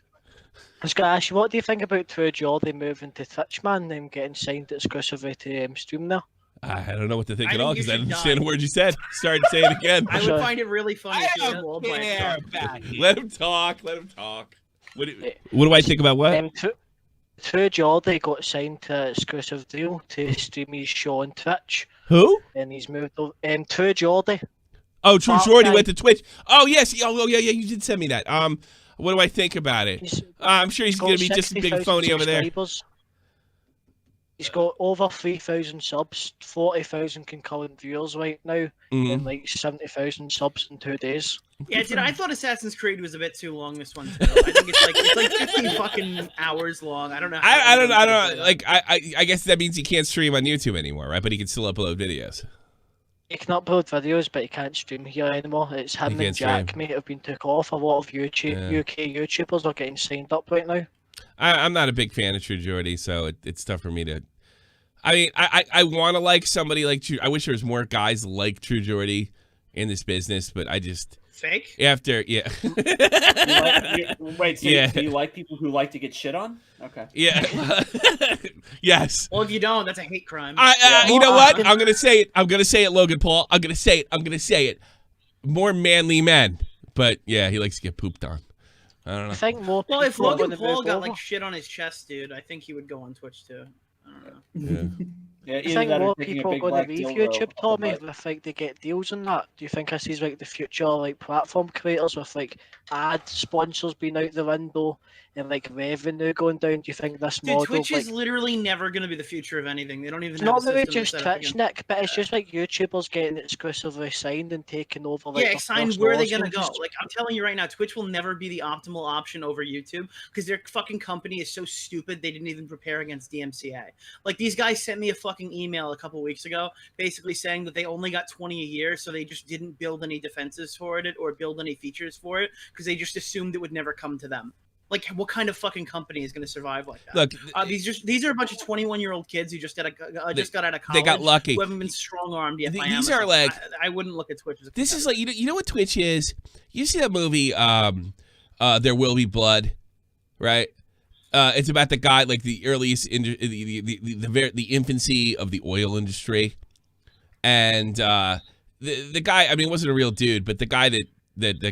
going to ask you, what do you think about True Geordie moving to Twitch, man? Getting signed exclusively to stream there? I don't know what to think I at think all you because I should didn't understand die. a word you said. Start saying it again. I would find it really funny if you had walled by Let him talk. What do I think about what? True Geordie got signed to an exclusive deal to stream his show on Twitch. Who? And he's moved over. True Geordie. Oh, True Geordie went to Twitch. Oh, yes. Oh, yeah. You did send me that. What do I think about it? I'm sure he's going to be just a big phony over there. He's got over 3,000 subs, 40,000 concurrent viewers right now, and like 70,000 subs in 2 days. Yeah, dude, I thought Assassin's Creed was a bit too long. This one, too. I think it's like 15 fucking hours long. I don't know. I don't know. Like, I guess that means he can't stream on YouTube anymore, right? But he can still upload videos. He can upload videos, but he can't stream here anymore. It's him and Jack, mate, have been took off. A lot of UK YouTubers are getting signed up right now. I'm not a big fan of True Geordie, so it's tough for me to. I mean, I want to like somebody like True. I wish there was more guys like True Geordie in this business, but I just fake. After do you like people who like to get shit on? Okay. Yeah. Yes. Well, if you don't, that's a hate crime. You know what? I'm gonna say it, Logan Paul. I'm gonna say it. More manly men, but yeah, he likes to get pooped on. I don't know. I think more. Well, if people are Logan gonna Paul move got over. like shit on his chest, dude, I think he would go on Twitch too. I don't know. Yeah, I think more people are going to leave YouTube, Tommy, if like they get deals on that. Do you think this is like the future, like platform creators with like ad sponsors being out the window and like revenue going down? Do you think this Dude, model? Twitch like, is literally never going to be the future of anything. They don't even it's have not a really system just to set up Twitch, again. Nick, but it's just like YouTubers getting exclusively signed and taking over. Like, Yeah, their signed. first Where are they laws gonna and go? just- Like, I'm telling you right now, Twitch will never be the optimal option over YouTube because their fucking company is so stupid they didn't even prepare against DMCA. Like, these guys sent me a fucking fucking email a couple weeks ago, basically saying that they only got 20 a year, so they just didn't build any defenses for it or build any features for it because they just assumed it would never come to them. Like, what kind of fucking company is going to survive like that? Look, these are a bunch of 21-year-old kids who just got out of college. They got lucky. Who haven't been strong-armed yet. By These Amazon. are like I wouldn't look at Twitch as a this is like you know what Twitch is. You see that movie There Will Be Blood, right? It's about the guy like the earliest the infancy of the oil industry, and the guy. I mean, wasn't a real dude, but the guy that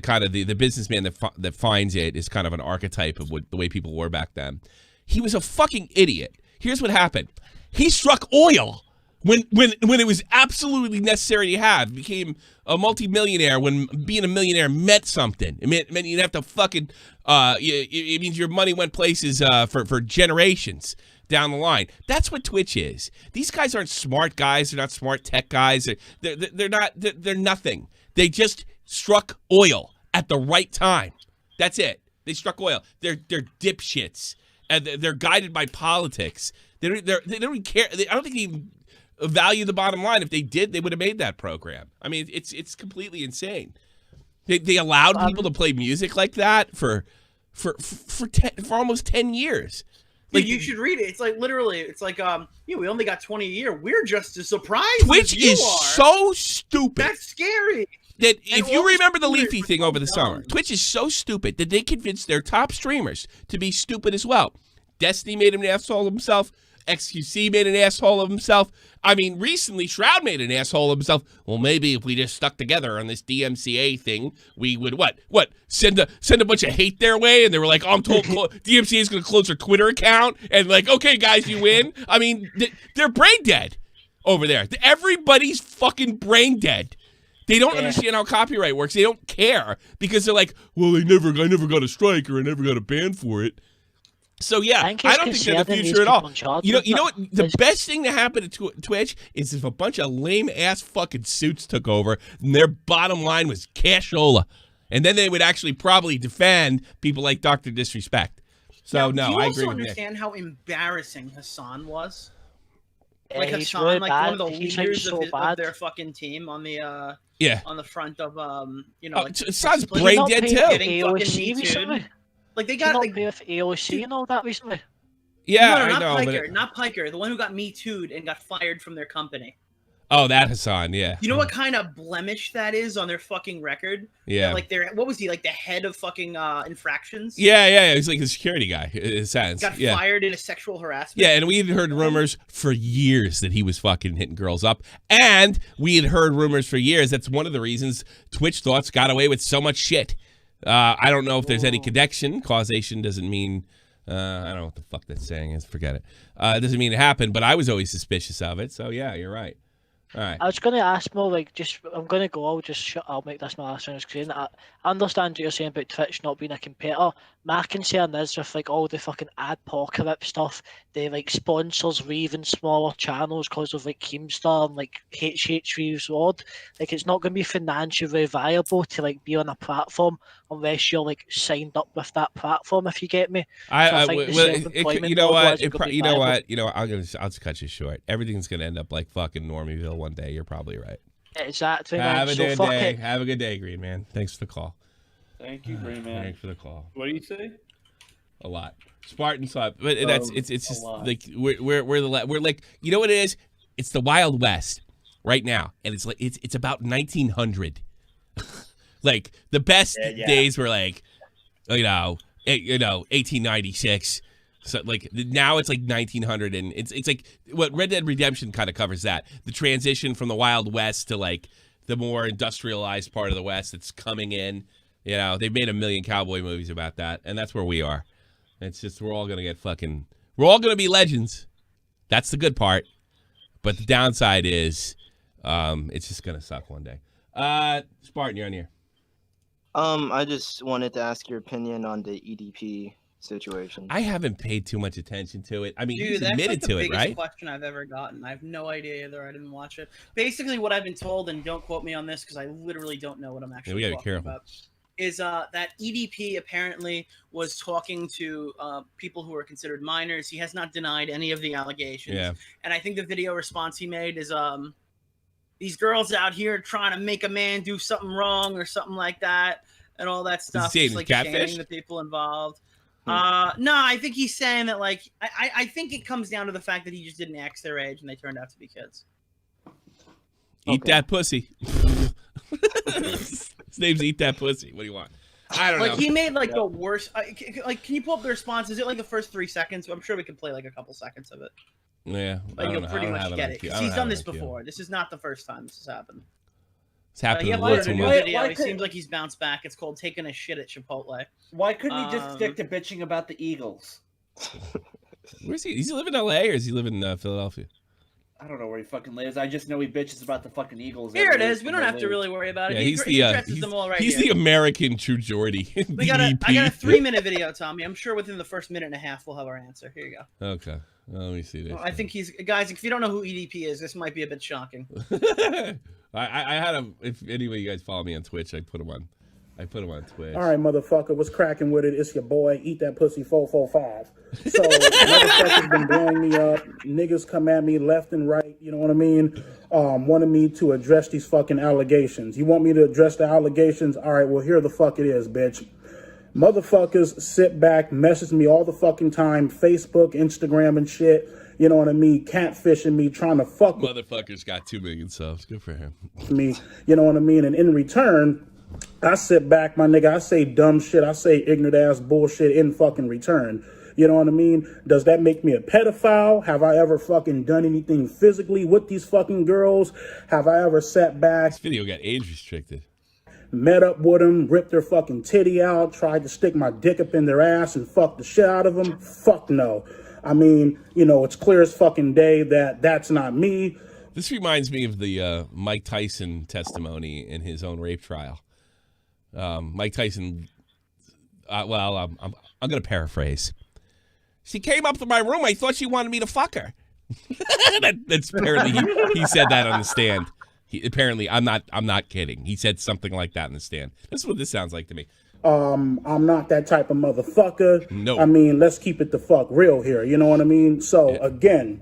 kind of the businessman that finds it is kind of an archetype of the way people were back then. He was a fucking idiot. Here's what happened. He struck oil when it was absolutely necessary to have. Became a multimillionaire when being a millionaire meant something. It meant you'd have to fucking it means your money went places for generations down the line. That's what Twitch is. These guys aren't smart guys. They're not smart tech guys. They're nothing. They just struck oil at the right time. That's it. They struck oil. They're dipshits, and they're guided by politics. They don't even care. I don't think they even value the bottom line. If they did, they would have made that program. I mean, it's completely insane. They allowed people to play music like that for almost 10 years. Like, you should read it. It's like literally. It's like we only got 20 a year. We're just as surprised. Twitch as you is are. so stupid. That's scary. That if you remember the Leafy thing over the summer, Twitch is so stupid that they convinced their top streamers to be stupid as well. Destiny made him an asshole of himself. XQC made an asshole of himself. I mean, recently Shroud made an asshole of himself. Well, maybe if we just stuck together on this DMCA thing, we would what? Send a bunch of hate their way, and they were like, "Oh, I'm told DMCA is going to close their Twitter account," and like, "Okay, guys, you win." I mean, they're brain dead over there. Everybody's fucking brain dead. They don't understand how copyright works. They don't care because they're like, well, I never got a strike or I never got a ban for it. So yeah, I don't think they're the future at all. You know what? The best thing to happen to Twitch is if a bunch of lame ass fucking suits took over and their bottom line was cashola, and then they would actually probably defend people like Dr. Disrespect. So now, I agree. Do you also with understand how embarrassing Hassan was? Like Hassan, really like bad. one of the leaders so of their fucking team on the on the front of like Hassan's brain dead too. Getting fucking Me Too'd. Like they got like with AOC and all that recently. Yeah, no, I know. Piker, not Piker, the one who got Me Too'd and got fired from their company. Oh, that Hassan, yeah. You know what kind of blemish that is on their fucking record? Yeah. That, like what was he, like the head of fucking infractions? Yeah. He's like a security guy. It sounds. Got fired in a sexual harassment. Yeah, and we had heard rumors for years that he was fucking hitting girls up, and we had heard rumors for years. That's one of the reasons Twitch thoughts got away with so much shit. I don't know if there's any connection. Causation doesn't mean. I don't know what the fuck that saying is. Forget it. It doesn't mean it happened, but I was always suspicious of it. So yeah, you're right. All right. I was going to ask more, like, I'm going to go, I'll make this my last thing. I understand what you're saying about Twitch not being a competitor. My concern is with, like, all the fucking adpocalypse stuff, the, like, sponsors leaving smaller channels because of, like, Keemstar and, like, HH Sword. Like, it's not going to be financially viable to, like, be on a platform unless you're, like, signed up with that platform, if you get me. You know what? I'll just cut you short. Everything's going to end up like fucking Normieville one day. You're probably right. Exactly. Have a good day. Have a good day, Green Man. Thanks for the call. Thank you, Green Man. Thanks for the call. What do you say? A lot. Spartan Sub, but it's just like we're like, you know what it is? It's the Wild West right now, and it's like it's about 1900. Like the best days were like, 1896. So like now it's like 1900, and it's like what Red Dead Redemption kind of covers that, the transition from the Wild West to like the more industrialized part of the West that's coming in. You know, they've made a million cowboy movies about that, and that's where we are. It's just we're all gonna be legends. That's the good part, but the downside is it's just gonna suck one day. Spartan, you're on here. I just wanted to ask your opinion on the EDP situation. I haven't paid too much attention to it. I mean, Dude, he's that's admitted like to the it, right? biggest question I've ever gotten. I have no idea either. I didn't watch it. Basically, what I've been told, and don't quote me on this because I literally don't know what I'm actually we gotta be talking careful. about, is that EDP apparently was talking to people who are considered minors. He has not denied any of the allegations. Yeah. And I think the video response he made is these girls out here trying to make a man do something wrong or something like that and all that stuff. Just like catfish? shaming the people involved. No, I think he's saying that, like, I think it comes down to the fact that he just didn't ask their age and they turned out to be kids. Eat that pussy. His name's Eat That Pussy. What do you want? I don't know. Like, he made, like, the worst... like, can you pull up the response? Is it, like, the first 3 seconds? I'm sure we can play, like, a couple seconds of it. Yeah. Like, you'll pretty much get it. Because he's done this before. This is not the first time this has happened. It's happened he a little uploaded too a new much. video. He seems like he's bounced back. It's called Taking a Shit at Chipotle. Why couldn't he just stick to bitching about the Eagles? Where's he? Does he live in L.A. or does he live in Philadelphia? I don't know where he fucking lives. I just know he bitches about the fucking Eagles. Here it is. We don't have to really worry about it. Yeah, he addresses them all right he's here. the American True Geordie. I got a 3-minute video, Tommy. I'm sure within the first minute and a half we'll have our answer. Here you go. Okay. Well, let me see this. Well, I think he's... Guys, if you don't know who EDP is, this might be a bit shocking. I had him. If any of you guys follow me on Twitch, I put him on Twitch. All right, motherfucker, what's cracking with it? It's your boy, Eat That Pussy 445. So, motherfuckers been blowing me up. Niggas come at me left and right, you know what I mean? Wanted me to address these fucking allegations. You want me to address the allegations? All right, well, here the fuck it is, bitch. Motherfuckers sit back, message me all the fucking time, Facebook, Instagram, and shit. You know what I mean? Catfishing me, trying to fuck with Motherfucker's got 2 million subs. Good for him. me. You know what I mean? And in return, I sit back, my nigga. I say dumb shit. I say ignorant ass bullshit in fucking return. You know what I mean? Does that make me a pedophile? Have I ever fucking done anything physically with these fucking girls? Have I ever sat back? This video got age restricted. Met up with them, ripped their fucking titty out, tried to stick my dick up in their ass and fuck the shit out of them? Fuck no. I mean, you know, it's clear as fucking day that that's not me. This reminds me of the Mike Tyson testimony in his own rape trial. Mike Tyson, I'm going to paraphrase. She came up to my room. I thought she wanted me to fuck her. That's apparently he said that on the stand. Apparently, I'm not kidding. He said something like that in the stand. That's what this sounds like to me. I'm not that type of motherfucker. No. I mean, let's keep it the fuck real here. You know what I mean? So again,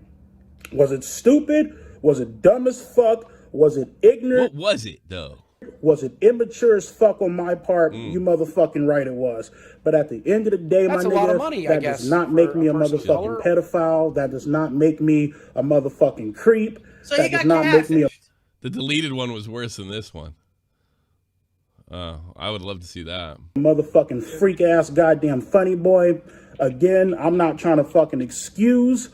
was it stupid? Was it dumb as fuck? Was it ignorant? What was it though? Was it immature as fuck on my part? You motherfucking right it was. But at the end of the day, That's my a lot nigga, of money, I that guess, does not make for me a a person of motherfucking color. pedophile. That does not make me a motherfucking creep. So that you does got not make me a The deleted one was worse than this one. I would love to see that. motherfucking freak ass goddamn funny boy. Again, I'm not trying to fucking excuse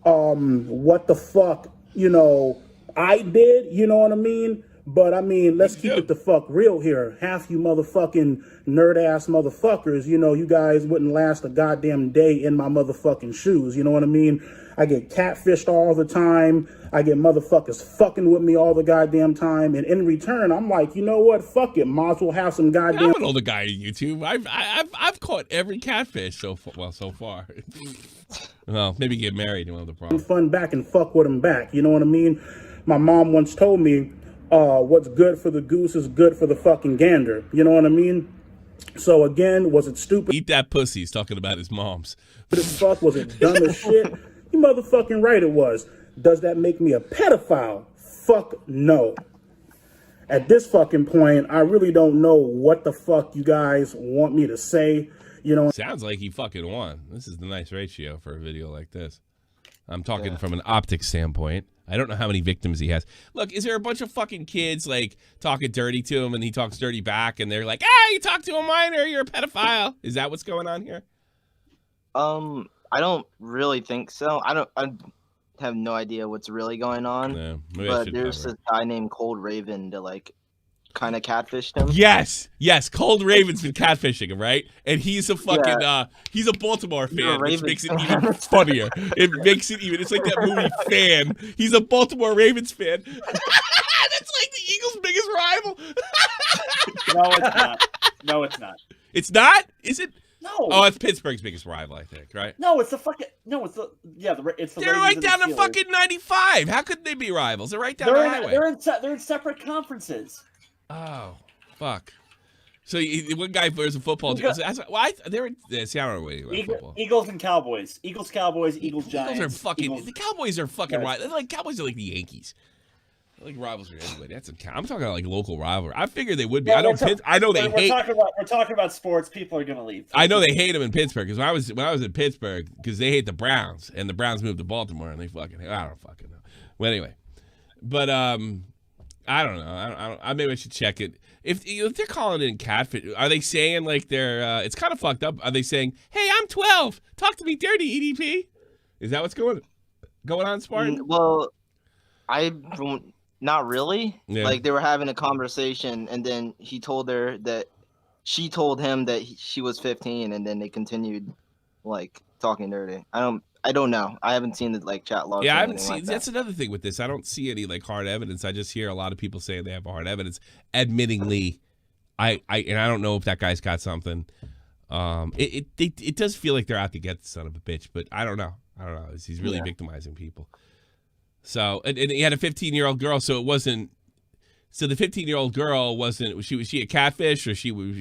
what the fuck, you know, I did, you know what I mean? But I mean, let's keep it the fuck real here. Half you motherfucking nerd ass motherfuckers, you know, you guys wouldn't last a goddamn day in my motherfucking shoes, you know what I mean? I get catfished all the time. I get motherfuckers fucking with me all the goddamn time. And in return, I'm like, you know what? Fuck it. Might as well have some goddamn... I'm an older guy on YouTube. I've caught every catfish so far. Well, maybe get married and one of the problems. fun back and fuck with them back. You know what I mean? My mom once told me, what's good for the goose is good for the fucking gander. You know what I mean? So again, was it stupid? Eat that pussy. He's talking about his mom's. As fuck? Was it dumb as shit? You motherfucking right it was. Does that make me a pedophile? Fuck no. At this fucking point, I really don't know what the fuck you guys want me to say. You know, Sounds like he fucking won. This is the nice ratio for a video like this. I'm talking from an optics standpoint. I don't know how many victims he has. Look, is there a bunch of fucking kids like talking dirty to him and he talks dirty back and they're like, you talk to a minor, you're a pedophile. Is that what's going on here? I don't really think so. I have no idea what's really going on. Yeah, maybe I but should there's cover this guy named Cold Raven to like kind of catfished him. Yes. Cold Raven's been catfishing him, right? And he's a fucking he's a Baltimore fan, which makes it even funnier. It makes it even. It's like that movie Fan. He's a Baltimore Ravens fan. That's like the Eagles' biggest rival. No, it's not. No, it's not. It's not? Is it? No. Oh, it's Pittsburgh's biggest rival, I think, right? No, it's the fucking. No, it's the. Yeah, it's the. They're Ravens right and down the to Steelers. fucking 95. How could they be rivals? They're right down They're the in, highway. they're in separate conferences. Oh, fuck. So one guy wears a football jersey. They're see, I don't know anything about football. Eagles and Cowboys. Eagles, Cowboys, Eagles, Giants. Eagles are fucking. Eagles. The Cowboys are fucking right. Like Cowboys are like the Yankees. Like rivals are anybody. I'm talking about like local rivalry. I figured they would be. Yeah, I know they hate. We're talking about sports. People are gonna leave. I know they hate them in Pittsburgh because when I was in Pittsburgh because they hate the Browns and the Browns moved to Baltimore and they fucking I don't fucking know. Well, anyway, but I don't know. Maybe I should check it. If they're calling it catfish, are they saying like they're? It's kind of fucked up. Are they saying, "Hey, I'm 12. Talk to me dirty, EDP"? Is that what's going on, Spartan? Well, not really. Yeah. Like they were having a conversation, and then he told her that she told him that she was 15, and then they continued like talking dirty. I don't know. I haven't seen the like chat log. Yeah, I haven't seen. That's another thing with this. I don't see any like hard evidence. I just hear a lot of people saying they have hard evidence. Admittingly, I don't know if that guy's got something. It does feel like they're out to get the son of a bitch, but I don't know. He's really victimizing people. So and he had a 15-year-old girl, so it wasn't. So the 15-year-old girl wasn't. Was she a catfish or was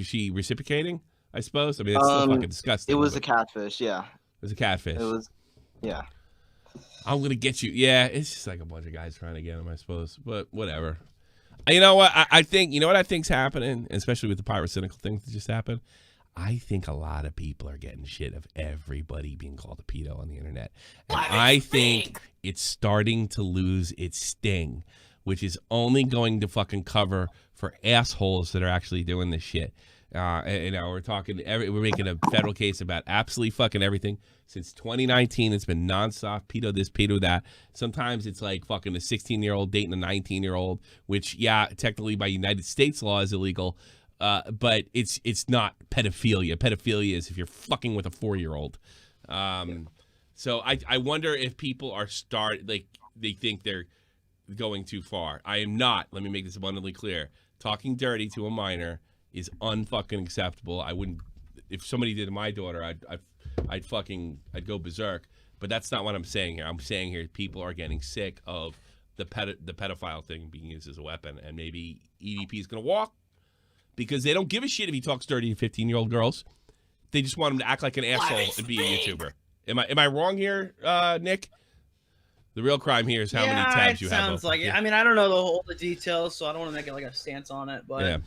she reciprocating? I suppose. I mean, it's still fucking disgusting. It was a catfish. Yeah. It was a catfish. It was. Yeah. I'm gonna get you. Yeah, it's just like a bunch of guys trying to get him, I suppose. But whatever. You know what? I think you know what I think's happening, especially with the pyrocynical things that just happened. I think a lot of people are getting shit of everybody being called a pedo on the internet. And I think it's starting to lose its sting, which is only going to fucking cover for assholes that are actually doing this shit. We're talking, we're making a federal case about absolutely fucking everything. Since 2019, it's been nonstop pedo this, pedo that. Sometimes it's like fucking a 16-year-old dating a 19-year-old, which, yeah, technically by United States law is illegal. But it's not pedophilia. Pedophilia is if you're fucking with a 4-year-old. So I wonder if people are they think they're going too far. I am not. Let me make this abundantly clear. Talking dirty to a minor is unfucking acceptable. I wouldn't. If somebody did to my daughter, I'd go berserk. But that's not what I'm saying here. I'm saying here people are getting sick of the pedophile thing being used as a weapon, and maybe EDP is going to walk because they don't give a shit if he talks dirty to 15-year-old girls. They just want him to act like an asshole and be a YouTuber. Am I wrong here, Nick? The real crime here is how many tabs you have. Yeah, it sounds like it. I mean, I don't know all the details, so I don't want to make it like a stance on it, but it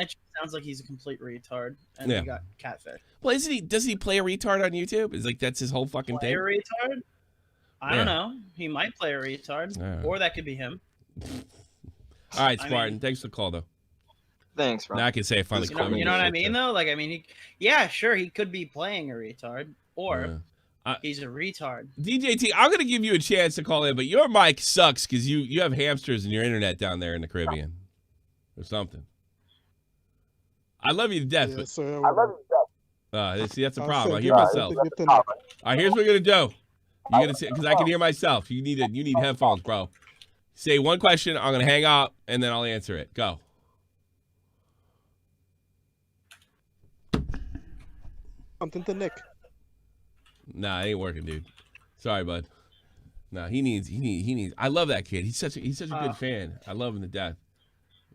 just sounds like he's a complete retard, and he got catfish. Well, isn't he? Doesn't he play a retard on YouTube? Is like that's his whole fucking thing. Play a retard? I don't know. He might play a retard, or that could be him. All right, Spartan. Thanks for the call, though. Thanks, bro. Now I can say I finally called him. You know what I mean, though? Like, I mean, sure, he could be playing a retard, or he's a retard. DJT, I'm going to give you a chance to call in, but your mic sucks because you have hamsters in your internet down there in the Caribbean or something. I love you to death, but I love you to death. See, that's a problem. I hear myself. All right, here's what we're going to do. You're going to say, because I can hear myself. You need headphones, bro. Say one question. I'm going to hang up, and then I'll answer it. Go. Something to Nick. Nah, it ain't working, dude. Sorry, bud. Nah, he needs. I love that kid. He's such a good fan. I love him to death.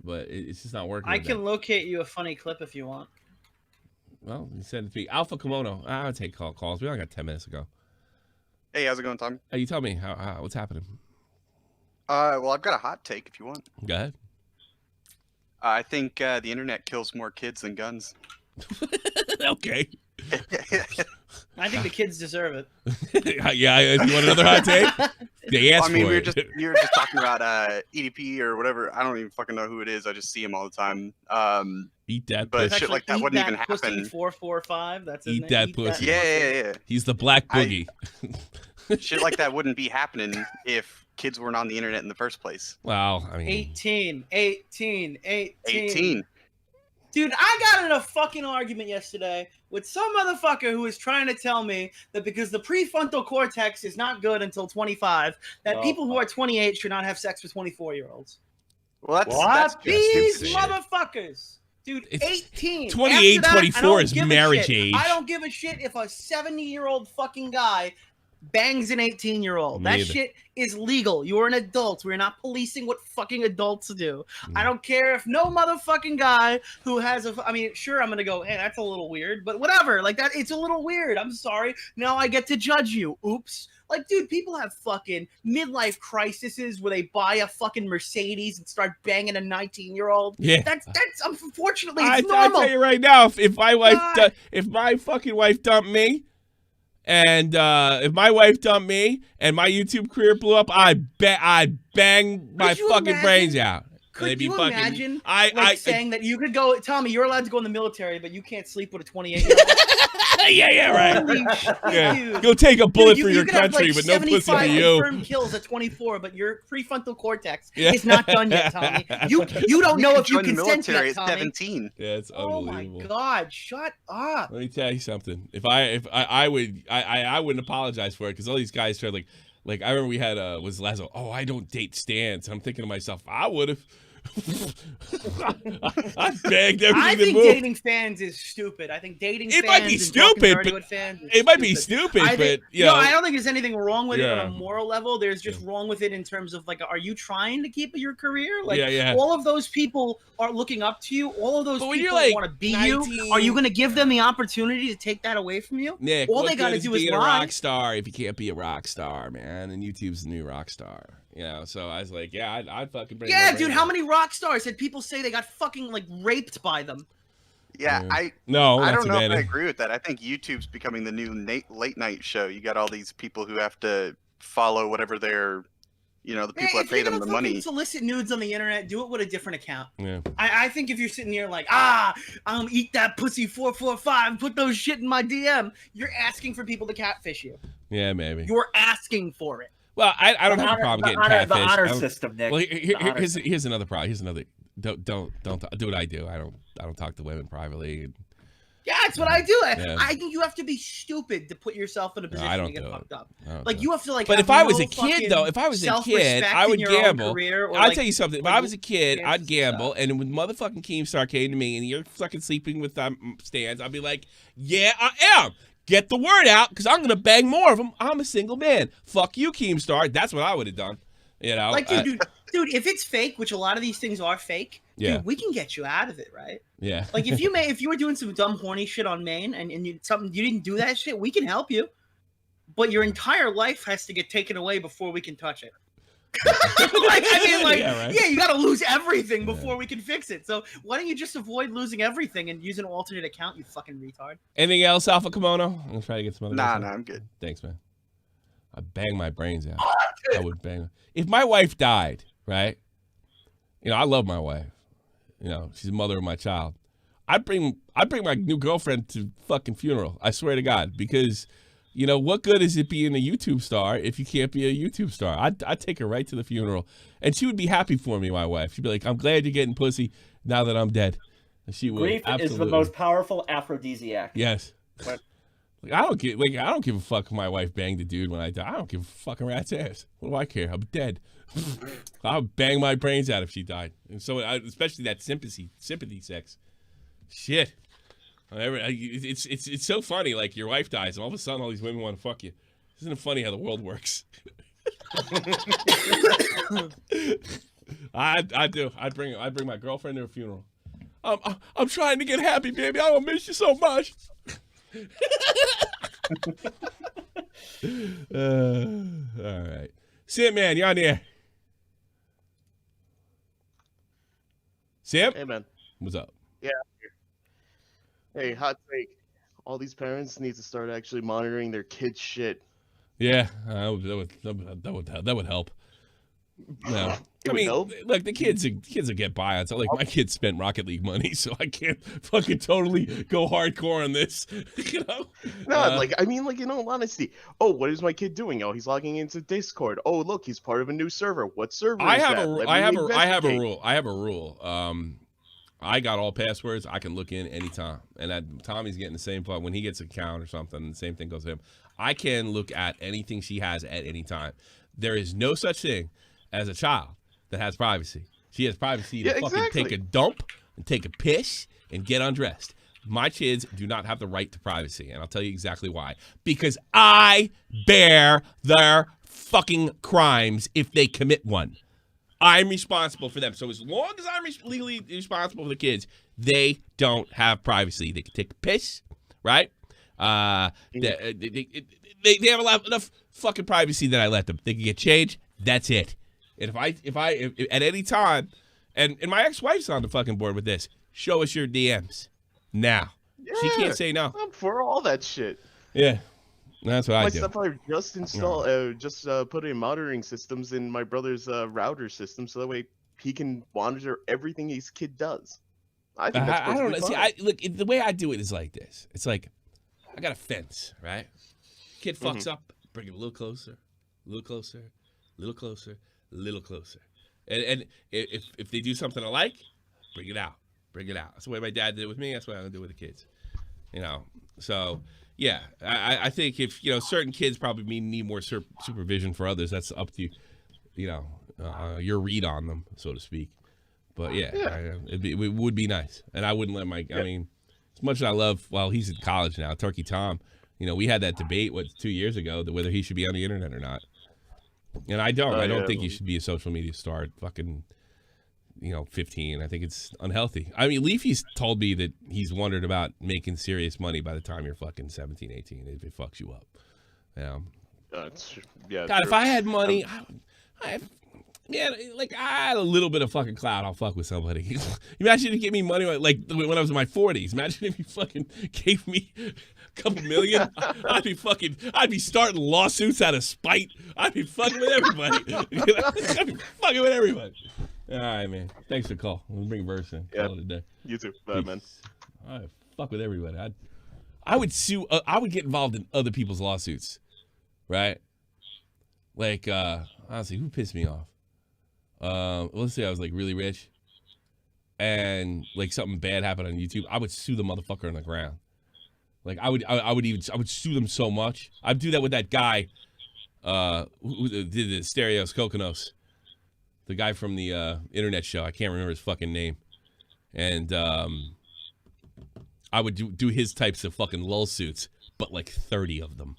But it's just not working. I can locate you a funny clip if you want. Well, you said it to me. Alpha Kimono. I'll take calls. We only got 10 minutes ago. Hey, how's it going, Tom? Hey, you tell me what's happening. Well, I've got a hot take if you want. Go ahead. I think the internet kills more kids than guns. Okay. I think the kids deserve it. Yeah, you want another hot take? They asked we for were it. just talking about EDP or whatever. I don't even fucking know who it is. I just see him all the time. Eat that but pussy. shit like that wouldn't even happen. 445. That's his Eat name. that pussy. Yeah. He's the black boogie. Shit like that wouldn't be happening if kids weren't on the internet in the first place. Well, I mean, 18. Dude, I got in a fucking argument yesterday with some motherfucker who was trying to tell me that because the prefrontal cortex is not good until 25, that people who are 28 should not have sex with 24-year-olds. Well, that's These motherfuckers. Dude, 18. 28, 24 is marriage age. I don't give a shit if a 70-year-old fucking guy bangs an 18-year-old. That shit is legal. You're an adult. We're not policing what fucking adults do. I don't care if no motherfucking guy who has I mean, sure, I'm going to go, hey, that's a little weird, but whatever. Like, that, it's a little weird. I'm sorry. Now I get to judge you. Oops. Like, dude, people have fucking midlife crises where they buy a fucking Mercedes and start banging a 19-year-old. Yeah. That's unfortunately, it's I normal. tell you right now, if my wife, if my fucking wife dumped me, and if my wife dumped me and my YouTube career blew up, I'd bang my fucking brains out. Could you imagine saying that you could go, Tommy, you're allowed to go in the military, but you can't sleep with a 28-year-old? Yeah, right. Holy shit, Yeah. dude. Go take a bullet Dude, for your could have, country, but no pussy for you. Confirmed kills at 24, but your prefrontal cortex Yeah. is not done yet, Tommy. You don't know if you join the consent military yet, at Tommy. 17. Yeah, it's Oh my unbelievable. God! Shut up. Let me tell you something. If I wouldn't apologize for it because all these guys try like I remember we had was Lazo. Oh, I don't date Stans. I'm thinking to myself, I would have. I begged everything I to think move. dating fans is stupid. I think dating It fans might be and stupid, fucking dirty but with fans is it might be stupid, I think, but, you know. I don't think there's anything wrong with it Yeah. on a moral level. There's just wrong with it in terms of like, are you trying to keep your career? Like, Yeah. all of those people are looking up to you. All of those But when people you're, like, want to be 19 you. Are you going to give them the opportunity to take that away from you? Nick, all what they got to good do is being a lie. rock star if you can't be a rock star, man. And YouTube's the new rock star. You know, so I was like, yeah, I'd fucking bring Yeah, my dude. brain How out. many rock stars had people say they got fucking like raped by them? Yeah, I I don't too know if I many. agree with that. I think YouTube's becoming the new late night show. You got all these people who have to follow whatever their, the people that if pay you're them gonna the money. fucking solicit nudes on the internet, do it with a different account. Yeah. I think if you're sitting here like, eat that pussy 445, put those shit in my DM, you're asking for people to catfish you. Yeah, maybe. You're asking for it. Well, I don't The have a honor- problem the getting honor- the catfished. honor I don't- system, Nick. Well, The honor here's another problem. Here's another. Don't do what I do. I don't talk to women privately. Yeah, that's what I do. Yeah. I think you have to be stupid to put yourself in a position I don't to get do it. fucked up. I don't Like do you it. have to like. But have if I was no a kid, though, if I was a kid, self-respect I in would your own gamble. career, or, I'll like, tell you something. If like, I was a kid, I'd chances gamble, and when motherfucking Keemstar came to me and you're fucking sleeping with Stans, I'd be like, yeah, I am. Get the word out, because I'm gonna bang more of them. I'm a single man. Fuck you, Keemstar. That's what I would have done. You know, Like, dude, if it's fake, which a lot of these things are fake, Yeah. dude, we can get you out of it, right? yeah. Like if you were doing some dumb horny shit on Maine and you didn't do that shit, we can help you. But your entire life has to get taken away before we can touch it. Yeah, right. you got to lose everything before we can fix it. So why don't you just avoid losing everything and use an alternate account, you fucking retard? Anything else, Alpha Kimono? I'm gonna try to get some other. Nah, guys in. I'm good. Thanks, man. I bang my brains out. I would bang. If my wife died, right? I love my wife. She's the mother of my child. I'd bring my new girlfriend to fucking funeral. I swear to God, because what good is it being a YouTube star if you can't be a YouTube star? I'd take her right to the funeral, and she would be happy for me. My wife, she'd be like, "I'm glad you're getting pussy now that I'm dead." And she would. Grief absolutely. is the most powerful aphrodisiac. Yes. But- I don't give a fuck if my wife banged a dude when I die. I don't give a fucking rat's ass. What do I care? I'm dead. I'll bang my brains out if she died. And so, especially that sympathy sex. Shit. It's so funny. Like your wife dies, and all of a sudden, all these women want to fuck you. Isn't it funny how the world works? I do. I'd bring my girlfriend to a funeral. I'm trying to get happy, baby. I don't miss you so much. All right. Sim, man, you're on the air. Sim? Hey, man. What's up? Yeah. Hey, hot take. All these parents need to start actually monitoring their kids' shit. Yeah, that would help. No, I mean, look, the kids will get by. It's not like my kids spent Rocket League money, so I can't fucking totally go hardcore on this. No, in all honesty. Oh, what is my kid doing? Oh, he's logging into Discord. Oh, look, he's part of a new server. What server I is have that? a Let I me have a investigate. rule. I have a rule. I got all passwords. I can look in anytime, and Tommy's getting the same part when he gets an account or something. The same thing goes to him. I can look at anything she has at any time. There is no such thing as a child that has privacy. She has privacy to fucking take a dump and take a piss and get undressed. My kids do not have the right to privacy, and I'll tell you exactly why. Because I bear their fucking crimes if they commit one. I'm responsible for them. So as long as I'm legally responsible for the kids, they don't have privacy. They can take a piss, right? They have enough fucking privacy that I let them. They can get changed. That's it. And if I at any time, and my ex-wife's on the fucking board with this, show us your DMs now. Yeah, She can't say no. I'm for all that shit. Yeah, that's what I do. Stuff I just installed, put in monitoring systems in my brother's router system, so that way he can monitor everything his kid does. I think that's I don't know. perfectly See, fine. look, the way I do it is like this. It's like I got a fence, right? Kid fucks up, bring it a little closer, a little closer, a little closer, a little closer. And if they do something I like, bring it out. Bring it out. That's the way my dad did it with me. That's what I'm gonna do with the kids. You know. So yeah, I think if certain kids probably need more supervision for others. That's up to your read on them, so to speak. But yeah. It would be nice, and I wouldn't let my. I mean, as much as I love. Well, he's in college now. Turkey Tom. We had that debate 2 years ago whether he should be on the internet or not. And I don't. I don't think you should be a social media star at fucking 15. I think it's unhealthy. I mean, Leafy's told me that he's wondered about making serious money by the time you're fucking 17, 18. If it fucks you up. God, if I had money, I had a little bit of fucking clout, I'll fuck with somebody. Imagine if you gave me money like when I was in my 40s. Imagine if you fucking gave me a couple million. I'd be starting lawsuits out of spite. I'd be fucking with everybody. I'd be fucking with everybody. All right, man. Thanks for the call. We'll bring Verse in. Call it a day. You too. Bye, man. All right, fuck with everybody. I would sue. I would get involved in other people's lawsuits, right? Like, honestly, who pissed me off? Let's say I was like really rich, and like something bad happened on YouTube. I would sue the motherfucker on the ground. Like I would sue them so much. I'd do that with that guy, who did the Stereos Kokonos. The guy from the internet show. I can't remember his fucking name. And I would do his types of fucking lull suits, but like 30 of them.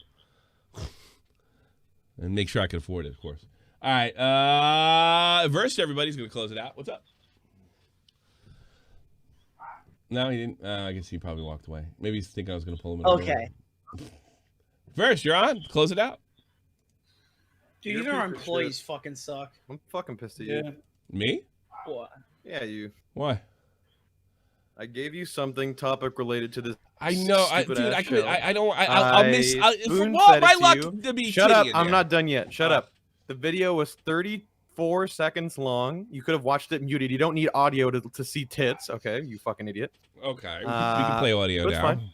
And make sure I can afford it, of course. All right. Verse, everybody's going to close it out. What's up? No, he didn't. I guess he probably walked away. Maybe he's thinking I was going to pull him in. Okay. Verse, you're on. Close it out. Dude, even our employees fucking suck. I'm fucking pissed at you. Me? What? Yeah, you. Why? I gave you something topic related to this. I know, dude. I'll miss. For my luck to be Shut up! kidding I'm you. not done yet. Shut up. The video was 34 seconds long. You could have watched it muted. You don't need audio to see tits. Okay, you fucking idiot. Okay, we can play audio that's now. Fine.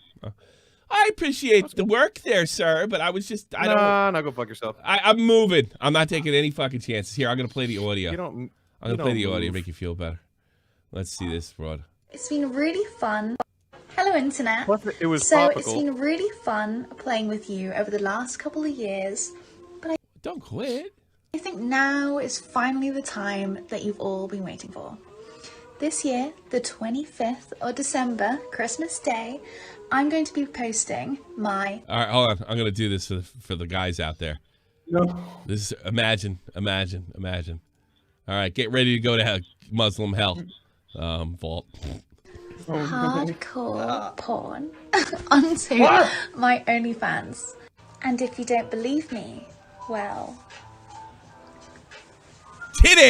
I appreciate the work there, sir, but I was just No, go fuck yourself. I'm moving. I'm not taking any fucking chances. Here, I'm gonna play the audio. I'm gonna play the audio, make you feel better. Let's see this, broad. It's been really fun. Hello, Internet. It was so topical. It's been really fun playing with you over the last couple of years. But don't quit. I think now is finally the time that you've all been waiting for. This year, the 25th of December, Christmas Day, I'm going to be posting my... All right, hold on. I'm going to do this for the guys out there. No. This is imagine. All right, get ready to go to Muslim hell vault. Hardcore porn onto my OnlyFans. And if you don't believe me, well... Titties!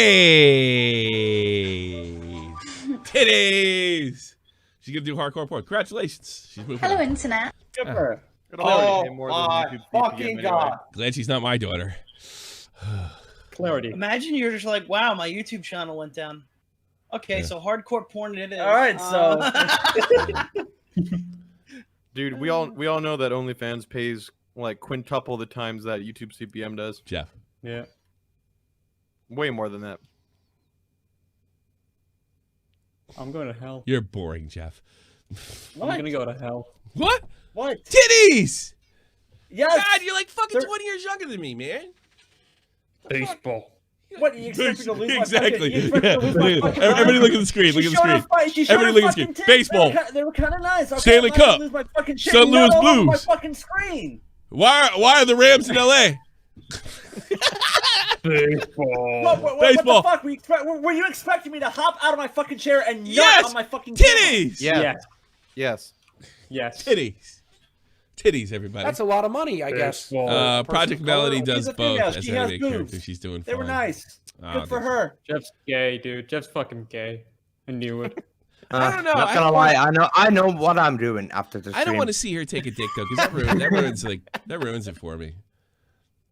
She's going to do hardcore porn. Congratulations. She's moving Hello, on. Internet. Good for her. Oh my fucking god. Glad she's not my daughter. Clarity. Imagine you're just like, wow, my YouTube channel went down. Okay, so hardcore porn it is. All right, so Dude, we all know that OnlyFans pays like quintuple the times that YouTube CPM does. Jeff. Yeah. Way more than that. I'm going to hell. You're boring, Jeff. I'm going to go to hell. What? What? Titties! Yes! God, you're like fucking 20 years younger than me, man. Baseball. What, you expect me to lose Exactly. my fucking... You expect me to lose my fucking Everybody look at the screen. Look at the screen. Everybody look at the screen. Baseball. They were kind of nice. Okay, Stanley I'm not gonna Cup. lose my fucking shit. St. Louis Not all over my Blues. fucking screen. Why are the Rams in L.A.? Baseball. What Baseball. the fuck? Were you expecting me to hop out of my fucking chair and nut Yes! on my fucking Titties! camera? Yes. Titties, everybody. That's a lot of money, I guess. Project Melody does She's a both female. as She an has anime boobs. character. She's doing They were fine. nice. Good for her. Jeff's gay, dude. Jeff's fucking gay. I knew it. I don't know. Not I gonna don't lie, want- I know what I'm doing after this. I don't want to see her take a dick though, because that ruins it for me.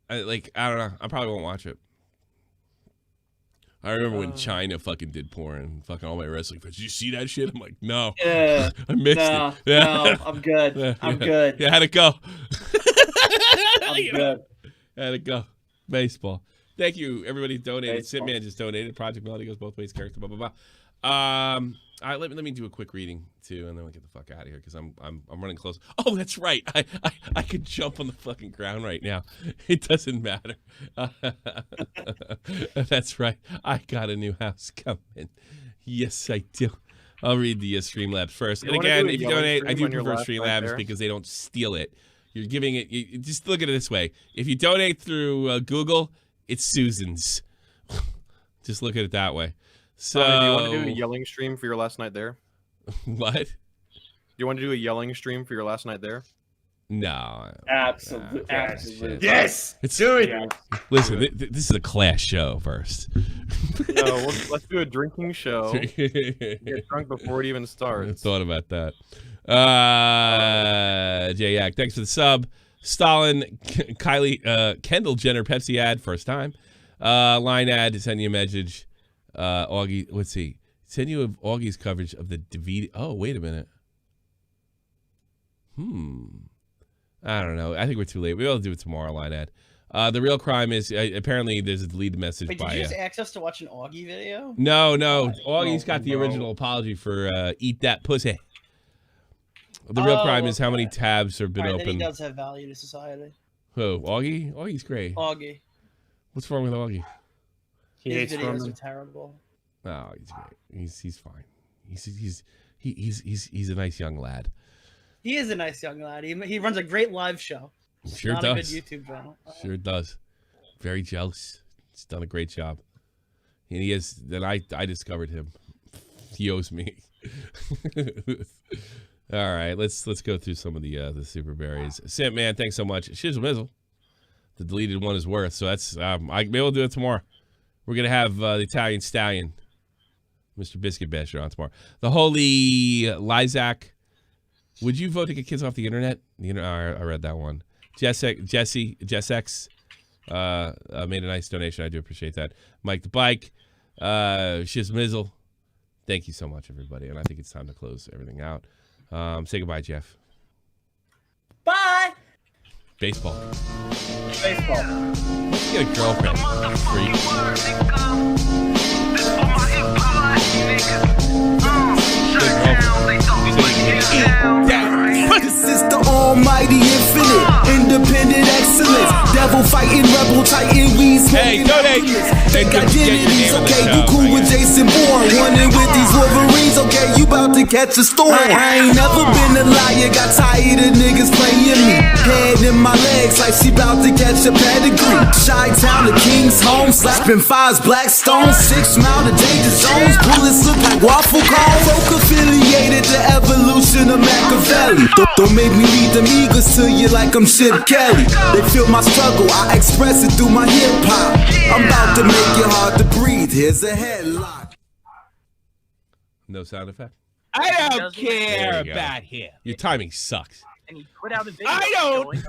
I don't know. I probably won't watch it. I remember when China fucking did porn, fucking all my wrestling fans. Did you see that shit? I'm like, no. Yeah. I missed No, it. Yeah. no, I'm good. Yeah, I'm yeah. good. Yeah, how'd it go? I'm good. How'd it go? Baseball. Thank you, everybody who donated. Sitman just donated. Project Melody goes both ways. Character, blah blah blah. All right, let me do a quick reading too, and then we'll get the fuck out of here because I'm running close. Oh, that's right. I could jump on the fucking ground right now. It doesn't matter. That's right. I got a new house coming. Yes, I do. I'll read the Streamlabs first. You And wanna again, do a if you yelling donate, I stream do on your prefer last night Streamlabs there? because they don't steal it. You're giving it. You just look at it this way. If you donate through Google, it's Susan's. Just look at it that way. So, do you want to do a yelling stream for your last night there? What? Do you want to do a yelling stream for your last night there? No. Absolutely. Absolutely. Yes. It's Do it. Listen, this is a class show first. No, let's do a drinking show. Get drunk before it even I starts. thought about that. J-Yak, thanks for the sub. Stalin, Kylie, Kendall Jenner, Pepsi ad, first time. Line ad, send you a message. Augie, let's see. Send you Augie's coverage of the DVD. Oh, wait a minute. I don't know. I think we're too late. We'll do it tomorrow, line ad. The real crime is apparently there's a deleted message Wait, by. did you just ask us to watch an Augie video? No. Augie's got the original apology for Eat That Pussy. The real crime is how many tabs have been Alright, then open. he does have value to society. Who? Augie? Augie's great. Augie. What's wrong with Augie? His videos are terrible. No, he's great. He's fine. He's a nice young lad. He is a nice young lad. He runs a great live show. It's Sure not does. a good YouTube channel. Sure does. Very jealous. He's done a great job. And he is. Then I discovered him. He owes me. All right, let's go through some of the super berries. Simp man, thanks so much. Shizzle Mizzle. The deleted one is worth. So that's maybe we'll do it tomorrow. We're gonna have the Italian Stallion, Mr. Biscuit Basher, on tomorrow. The Holy Lysac. Would you vote to get kids off the internet? I read that one. Jessex made a nice donation. I do appreciate that. Mike the Bike, Shizmizzle. Thank you so much, everybody. And I think it's time to close everything out. Say goodbye, Jeff. Bye. Baseball. Baseball. Let's get a girlfriend. This is the almighty infinite, independent excellence, devil fighting, rebel titan, we smoking Fake identities, okay, you cool with Jason Bourne, running with these Wolverines, okay, you about to catch a storm. I ain't never been a liar, got tired of niggas playing me. Head in my legs like she about to catch a pedigree. Chi-Town, the King's home, slapping fives, black stones, 6 mile to danger zones, bullets look like waffle cones. Folk affiliated to evolution of Machiavelli. Don't make me lead them eagles to you like I'm Chip Kelly. They feel my struggle, I express it through my hip hop. I'm about to make it hard to breathe. Here's a headlock. No sound effect. I don't There care you go. about him. Your timing sucks. And he put out a video. I don't.